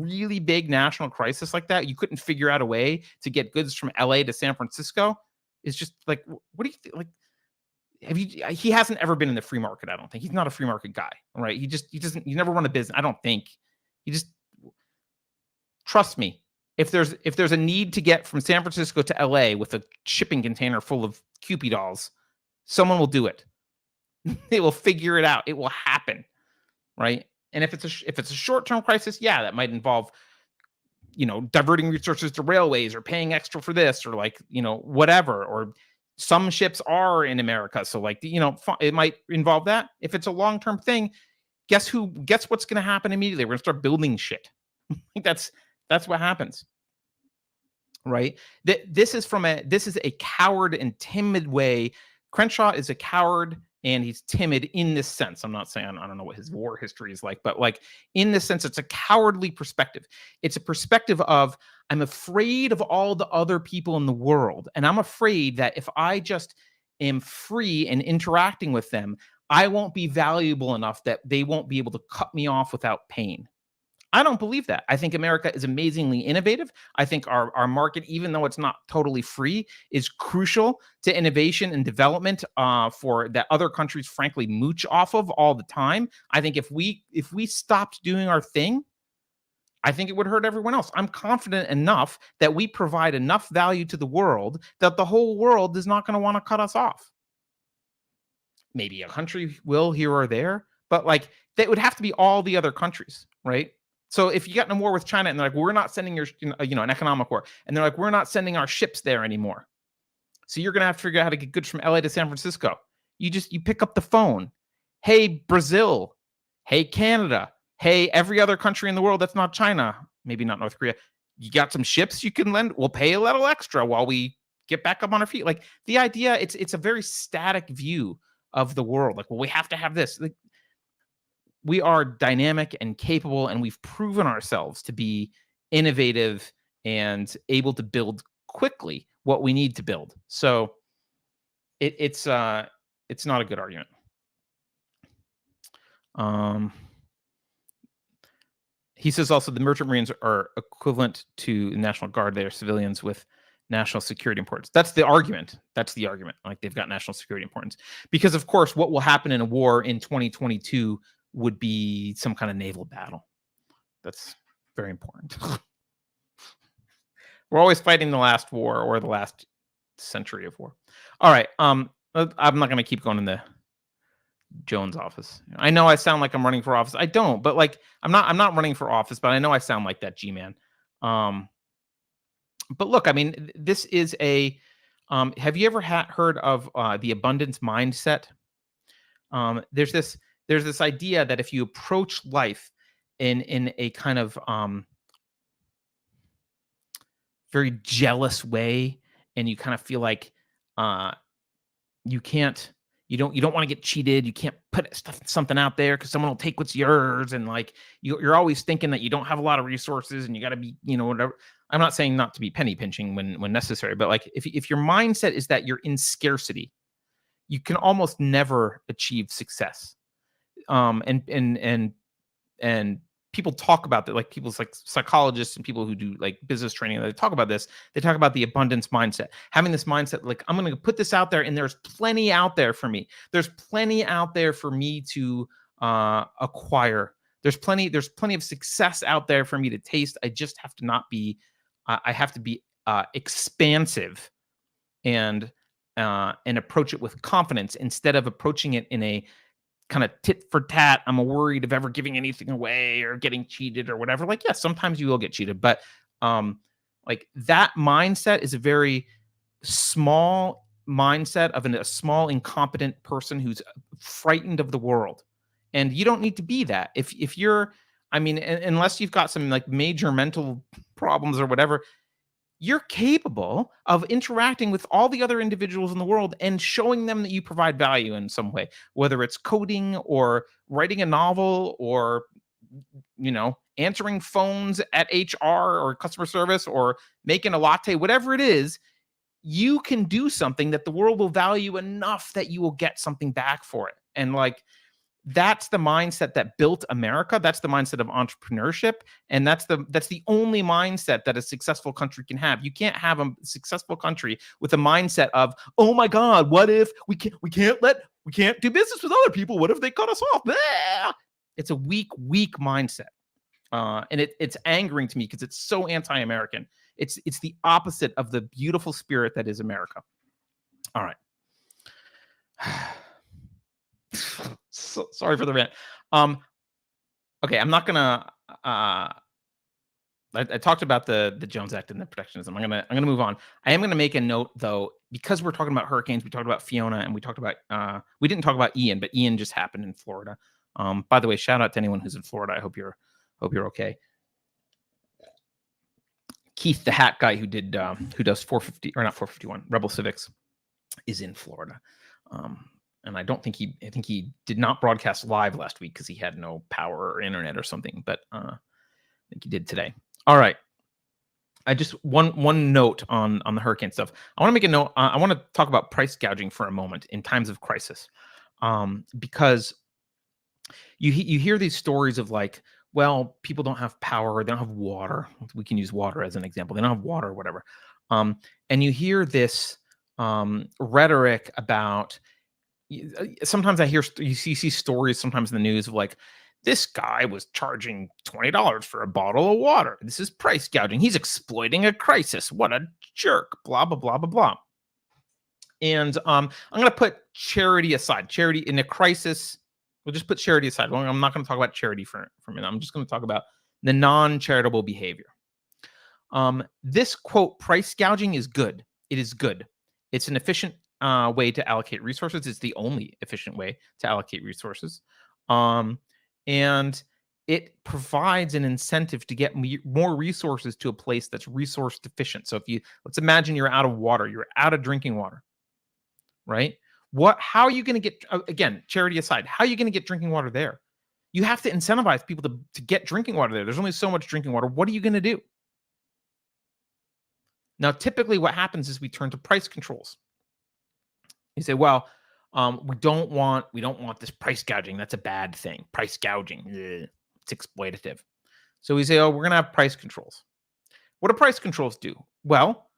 really big national crisis like that, you couldn't figure out a way to get goods from LA to San Francisco is just like, what do you think? Like, he hasn't ever been in the free market. I don't think he's not a free market guy, right? He never run a business. I don't think trust me. If there's a need to get from San Francisco to LA with a shipping container full of Cupid dolls, someone will do it. They will figure it out. It will happen, right? And if it's a short-term crisis, yeah, that might involve, diverting resources to railways or paying extra for this or whatever. Or some ships are in America, so it might involve that. If it's a long-term thing, guess what's going to happen immediately? We're going to start building shit. That's what happens, right? This is a coward and timid way. Crenshaw is a coward and he's timid in this sense. I'm not saying, I don't know what his war history is like, but in this sense, it's a cowardly perspective. It's a perspective of, I'm afraid of all the other people in the world. And I'm afraid that if I just am free and interacting with them, I won't be valuable enough that they won't be able to cut me off without pain. I don't believe that. I think America is amazingly innovative. I think our market, even though it's not totally free, is crucial to innovation and development for that other countries, frankly, mooch off of all the time. I think if we stopped doing our thing, I think it would hurt everyone else. I'm confident enough that we provide enough value to the world that the whole world is not going to want to cut us off. Maybe a country will here or there, but like that would have to be all the other countries, right? So if you get in a war with China and they're like, we're not sending your, an economic war, and they're like, we're not sending our ships there anymore. So you're going to have to figure out how to get goods from LA to San Francisco. You pick up the phone. Hey, Brazil. Hey, Canada. Hey, every other country in the world that's not China, maybe not North Korea. You got some ships you can lend? We'll pay a little extra while we get back up on our feet. Like the idea, it's a very static view of the world. Like, well, we have to have this. Like, we are dynamic and capable, and we've proven ourselves to be innovative and able to build quickly what we need to build. So it's not a good argument. He says also the merchant marines are equivalent to the National Guard. They are civilians with national security importance. That's the argument. Like they've got national security importance. Because, of course, what will happen in a war in 2022 would be some kind of naval battle. That's very important. We're always fighting the last war or the last century of war. All right. I'm not going to keep going in the Jones office. I know I sound like I'm running for office. I don't, but like I'm not running for office, but I know I sound like that G-man. But look, I mean, this is a have you ever heard of the abundance mindset? There's this idea that if you approach life in a kind of very jealous way, and you kind of feel like you don't want to get cheated, you can't put something out there because someone will take what's yours, and like you're always thinking that you don't have a lot of resources and you got to be, whatever. I'm not saying not to be penny pinching when necessary, but like if your mindset is that you're in scarcity, you can almost never achieve success. And people talk about that, like people's like psychologists and people who do like business training, they talk about this. They talk about the abundance mindset, having this mindset, like I'm going to put this out there and there's plenty out there for me. There's plenty out there for me to acquire. There's plenty of success out there for me to taste. I just have to not be, I have to be expansive and approach it with confidence instead of approaching it in a kind of tit for tat. I'm worried of ever giving anything away or getting cheated or whatever. Like, yes, sometimes you will get cheated, but like that mindset is a very small mindset of a small incompetent person who's frightened of the world. And you don't need to be that. If you're, I mean, unless you've got some like major mental problems or whatever, you're capable of interacting with all the other individuals in the world and showing them that you provide value in some way, whether it's coding or writing a novel or, answering phones at HR or customer service or making a latte, whatever it is. You can do something that the world will value enough that you will get something back for it. And like, that's the mindset that built America. That's the mindset of entrepreneurship. And that's the only mindset that a successful country can have. You can't have a successful country with a mindset of, oh my God, what if we can't do business with other people? What if they cut us off? Blah! It's a weak mindset. And it's angering to me because it's so anti-American. It's the opposite of the beautiful spirit that is America. All right. So, sorry for the rant. Okay, I'm not gonna. I talked about the Jones Act and the protectionism. I'm gonna move on. I am gonna make a note though, because we're talking about hurricanes. We talked about Fiona, and we talked about. We didn't talk about Ian, but Ian just happened in Florida. By the way, shout out to anyone who's in Florida. I hope you're okay. Keith, the hat guy who does 450 or not 451 Rebel Civics, is in Florida. And I think he did not broadcast live last week because he had no power or internet or something, but I think he did today. All right. I just one note on the hurricane stuff. I want to make a note. I want to talk about price gouging for a moment in times of crisis. Because you hear these stories of like, well, people don't have power, they don't have water. We can use water as an example. They don't have water or whatever. And you hear this rhetoric about. Sometimes I hear you see stories sometimes in the news of like this guy was charging $20 for a bottle of water. This is price gouging. He's exploiting a crisis. What a jerk. Blah blah blah blah blah. And I'm going to put charity aside. Charity in a crisis. We'll just put charity aside. Well, I'm not going to talk about charity for a minute. I'm just going to talk about the non-charitable behavior. This quote, price gouging is good. It is good. It's an efficient way to allocate resources. It's the only efficient way to allocate resources. And it provides an incentive to get more resources to a place that's resource deficient. So let's imagine you're out of water, you're out of drinking water, right? How are you going to get, again, charity aside, how are you going to get drinking water there? You have to incentivize people to get drinking water there. There's only so much drinking water. What are you going to do? Now, typically what happens is we turn to price controls. You say, well, we don't want this price gouging. That's a bad thing. Price gouging, it's exploitative. So we say, oh, we're going to have price controls. What do price controls do? Well,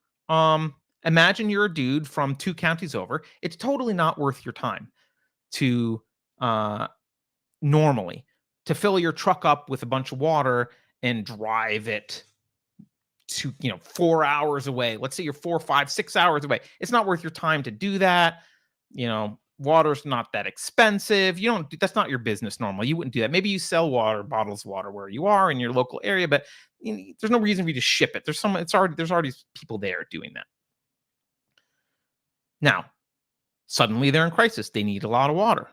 imagine you're a dude from 2 counties over. It's totally not worth your time to normally to fill your truck up with a bunch of water and drive it to 4 hours away. Let's say you're 4, 5, 6 hours away. It's not worth your time to do that. Water's not that expensive. That's not your business normally. You wouldn't do that. Maybe you sell bottles of water where you are in your local area, but there's no reason for you to ship it. There's already people there doing that. Now, suddenly they're in crisis. They need a lot of water.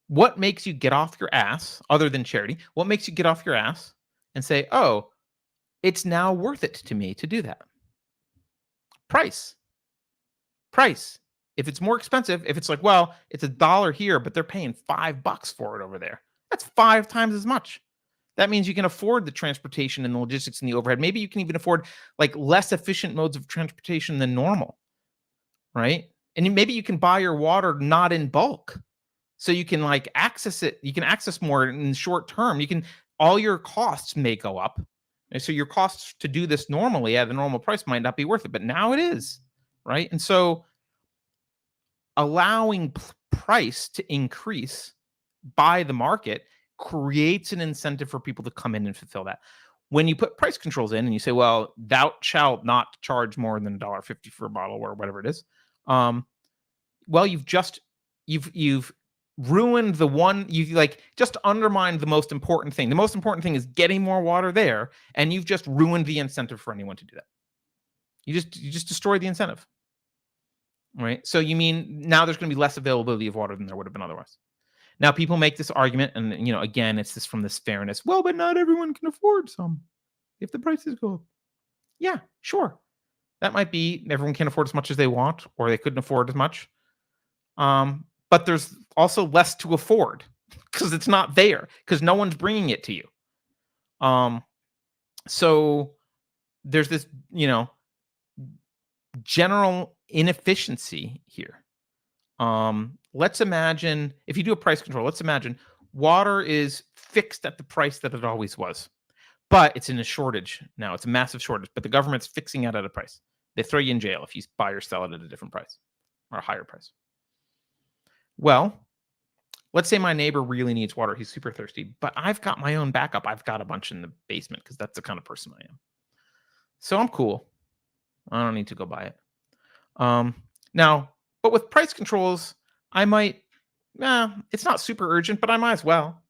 What makes you get off your ass, other than charity? What makes you get off your ass and say, oh, it's now worth it to me to do that? Price. If it's more expensive, if it's like, well, it's $1 here, but they're paying $5 for it over there, that's 5 times as much. That means you can afford the transportation and the logistics and the overhead. Maybe you can even afford like less efficient modes of transportation than normal, right? And maybe you can buy your water not in bulk, so you can like access it. You can access more in short term. All your costs may go up, and so your costs to do this normally at a normal price might not be worth it, but now it is, right? And so allowing price to increase by the market creates an incentive for people to come in and fulfill that. When you put price controls in and you say, well, thou shalt not charge more than $1.50 for a bottle or whatever it is, well, you've ruined the one, you've like just undermined the most important thing. The most important thing is getting more water there, and you've just ruined the incentive for anyone to do that. You just destroyed the incentive, right? So you mean now there's going to be less availability of water than there would have been otherwise. Now people make this argument, and again, it's from this fairness. Well, but not everyone can afford some if the prices go up. Yeah, sure. That might be everyone can't afford as much as they want, or they couldn't afford as much. But there's also less to afford because it's not there, because no one's bringing it to you. So there's this, general inefficiency here. Let's imagine if you do a price control, let's imagine water is fixed at the price that it always was, but it's in a shortage now. It's a massive shortage, but the government's fixing it at a price. They throw you in jail if you buy or sell it at a different price or a higher price. Well, let's say my neighbor really needs water. He's super thirsty, but I've got my own backup. I've got a bunch in the basement because that's the kind of person I am. So I'm cool. I don't need to go buy it. Now, but with price controls, I might, it's not super urgent, but I might as well.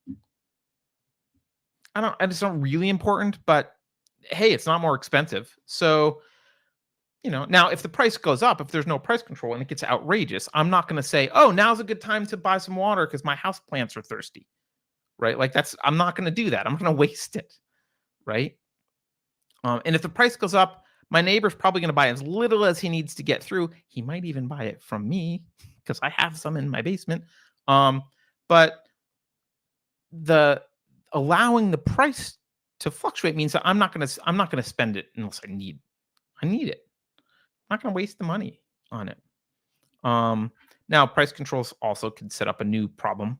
It's not really important, but hey, it's not more expensive. So, now if the price goes up, if there's no price control and it gets outrageous, I'm not going to say, oh, now's a good time to buy some water because my house plants are thirsty, right? Like I'm not going to do that. I'm going to waste it, right? And if the price goes up, my neighbor's probably going to buy as little as he needs to get through. He might even buy it from me because I have some in my basement. But allowing the price to fluctuate means that I'm not going to spend it unless I need it. I'm not going to waste the money on it. Now, price controls also can set up a new problem.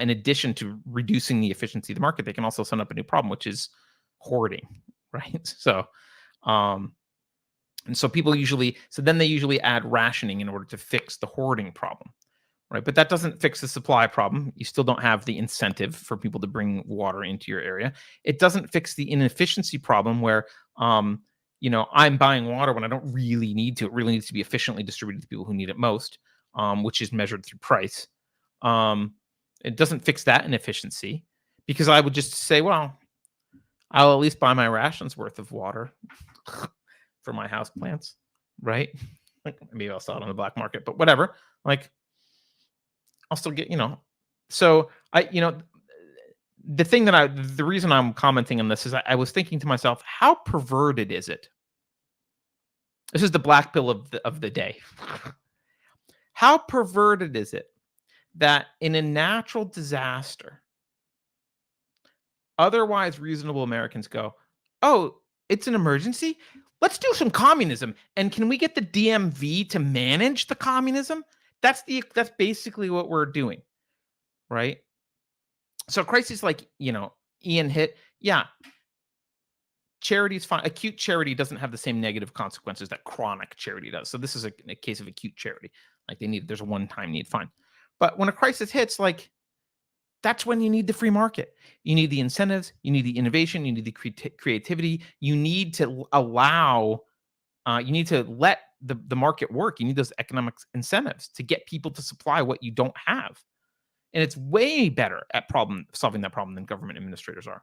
In addition to reducing the efficiency of the market, they can also set up a new problem, which is hoarding, right? So, um, and so then they usually add rationing in order to fix the hoarding problem, right? But that doesn't fix the supply problem. You still don't have the incentive for people to bring water into your area. It doesn't fix the inefficiency problem where, I'm buying water when I don't really need to. It really needs to be efficiently distributed to people who need it most, which is measured through price. It doesn't fix that inefficiency because I would just say, well, I'll at least buy my rations worth of water for my house plants, right? Like maybe I'll sell it on the black market, but whatever. Like I'll still get, So the reason I'm commenting on this is I was thinking to myself, how perverted is it? This is the black pill of the day. How perverted is it that in a natural disaster, otherwise reasonable Americans go, oh, it's an emergency? Let's do some communism. And can we get the DMV to manage the communism? That's basically what we're doing, right? So crises like, Ian hit, yeah, charity's fine. Acute charity doesn't have the same negative consequences that chronic charity does. So this is a case of acute charity. Like there's a one-time need, fine. But when a crisis hits, like that's when you need the free market. You need the incentives, you need the innovation, you need the creativity. You need to allow, you need to let the market work. You need those economic incentives to get people to supply what you don't have. And it's way better at solving that problem than government administrators are.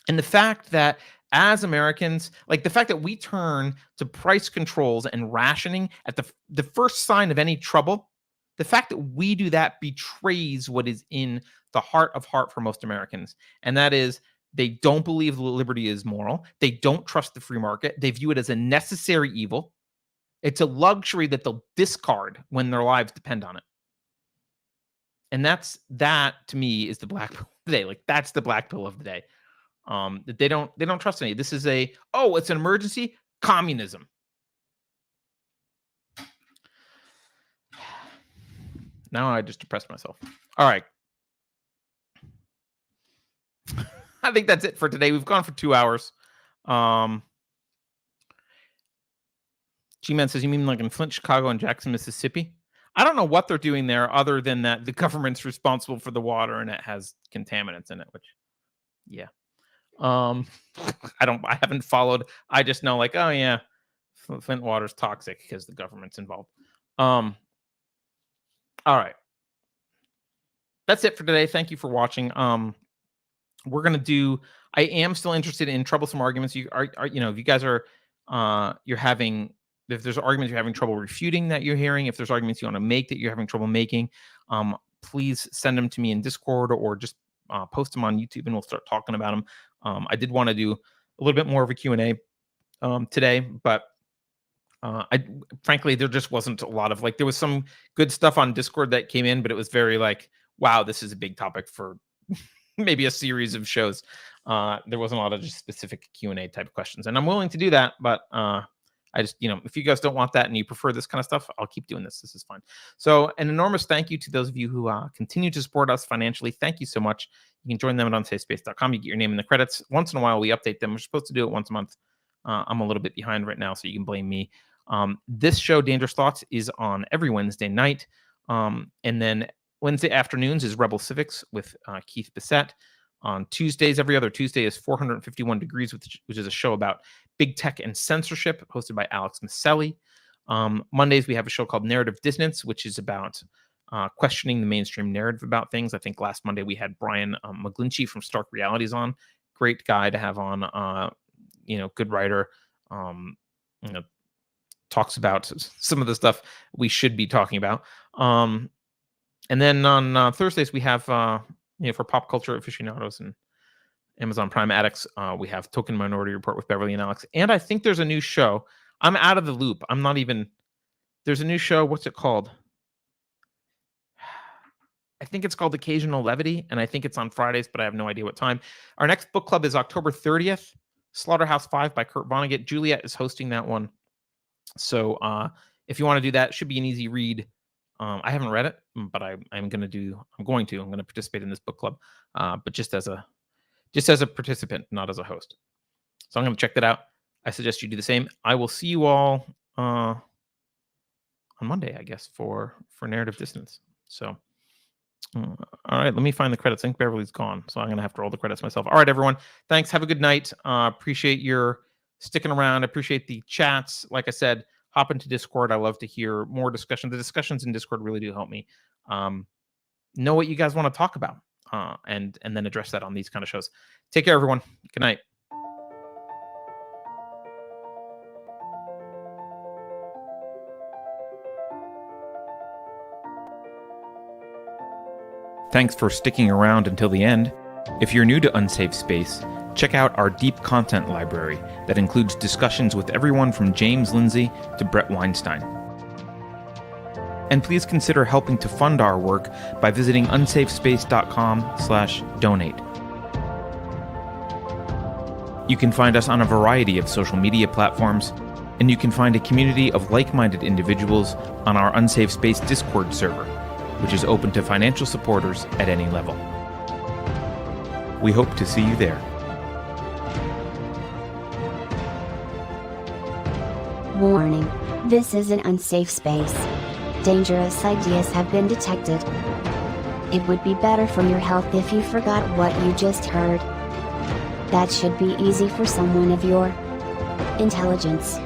And the fact that as Americans, like the fact that we turn to price controls and rationing at the first sign of any trouble, the fact that we do that betrays what is in the heart of heart for most Americans. And that is they don't believe liberty is moral. They don't trust the free market. They view it as a necessary evil. It's a luxury that they'll discard when their lives depend on it. And that to me is the black pill of the day. Like that's the black pill of the day. That they don't trust any. This is it's an emergency, communism. Now I just depressed myself. All right. I think that's it for today. We've gone for 2 hours. G-Man says, you mean like in Flint, Chicago, and Jackson, Mississippi? I don't know what they're doing there other than that the government's responsible for the water and it has contaminants in it, which, yeah. I haven't followed. I just know like, oh yeah, Flint water's toxic because the government's involved. All right. That's it for today. Thank you for watching. We're going to do, I am still interested in troublesome arguments. If you guys are, if there's arguments you're having trouble refuting that you're hearing, if there's arguments you want to make that you're having trouble making, please send them to me in Discord or just post them on YouTube and we'll start talking about them. I did want to do a little bit more of a Q&A today, but frankly, there just wasn't a lot of there was some good stuff on Discord that came in, but it was very wow, this is a big topic for maybe a series of shows. There wasn't a lot of just specific Q&A type questions, and I'm willing to do that, but I just, if you guys don't want that and you prefer this kind of stuff, I'll keep doing this. This is fine. So an enormous thank you to those of you who continue to support us financially. Thank you so much. You can join them at unsafespace.com. You get your name in the credits. Once in a while, we update them. We're supposed to do it once a month. I'm a little bit behind right now, so you can blame me. This show, Dangerous Thoughts, is on every Wednesday night. And then Wednesday afternoons is Rebel Civics with Keith Bissett. On Tuesdays, every other Tuesday is 451 Degrees, which is a show about big tech and censorship, hosted by Alex Maselli. Mondays, we have a show called Narrative Dissonance, which is about questioning the mainstream narrative about things. I think last Monday we had Brian McGlinchey from Stark Realities on. Great guy to have on. Good writer. Talks about some of the stuff we should be talking about. And then on Thursdays, we have for pop culture aficionados and Amazon Prime addicts, we have Token Minority Report with Beverly and Alex. And I think there's a new show. I'm out of the loop. There's a new show. What's it called? I think it's called Occasional Levity, and I think it's on Fridays, but I have no idea what time. Our next book club is October 30th, Slaughterhouse 5 by Kurt Vonnegut. Juliet is hosting that one. So if you want to do that, it should be an easy read. I haven't read it, but I'm going to participate in this book club, but just as a participant, not as a host. So I'm going to check that out. I suggest you do the same. I will see you all on Monday, I guess, for Narrative Dissonance. So, all right, let me find the credits. I think Beverly's gone, so I'm going to have to roll the credits myself. All right, everyone. Thanks. Have a good night. Appreciate your sticking around. Appreciate the chats. Like I said, hop into Discord. I love to hear more discussion. The discussions in Discord really do help me know what you guys want to talk about and then address that on these kind of shows. Take care, everyone. Good night. Thanks for sticking around until the end. If you're new to Unsafe Space, check out our deep content library that includes discussions with everyone from James Lindsay to Brett Weinstein. And please consider helping to fund our work by visiting unsafespace.com/donate. You can find us on a variety of social media platforms, and you can find a community of like-minded individuals on our Unsafe Space Discord server, which is open to financial supporters at any level. We hope to see you there. Warning. This is an unsafe space. Dangerous ideas have been detected. It would be better for your health if you forgot what you just heard. That should be easy for someone of your intelligence.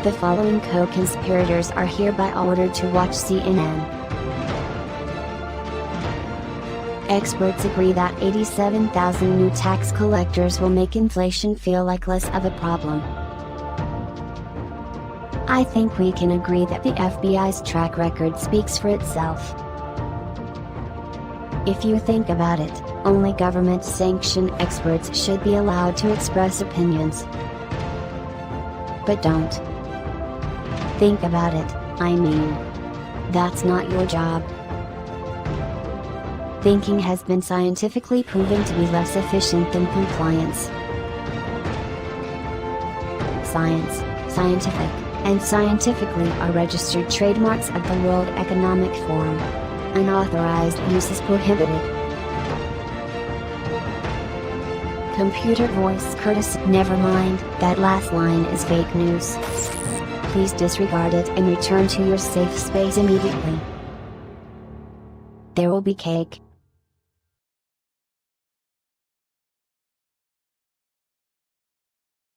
The following co-conspirators are hereby ordered to watch CNN. Experts agree that 87,000 new tax collectors will make inflation feel like less of a problem. I think we can agree that the FBI's track record speaks for itself. If you think about it, only government-sanctioned experts should be allowed to express opinions. But don't. Think about it, I mean. That's not your job. Thinking has been scientifically proven to be less efficient than compliance. Science, scientific, and scientifically are registered trademarks of the World Economic Forum. Unauthorized use is prohibited. Computer voice courtesy. Never mind, that last line is fake news. Please disregard it and return to your safe space immediately. There will be cake.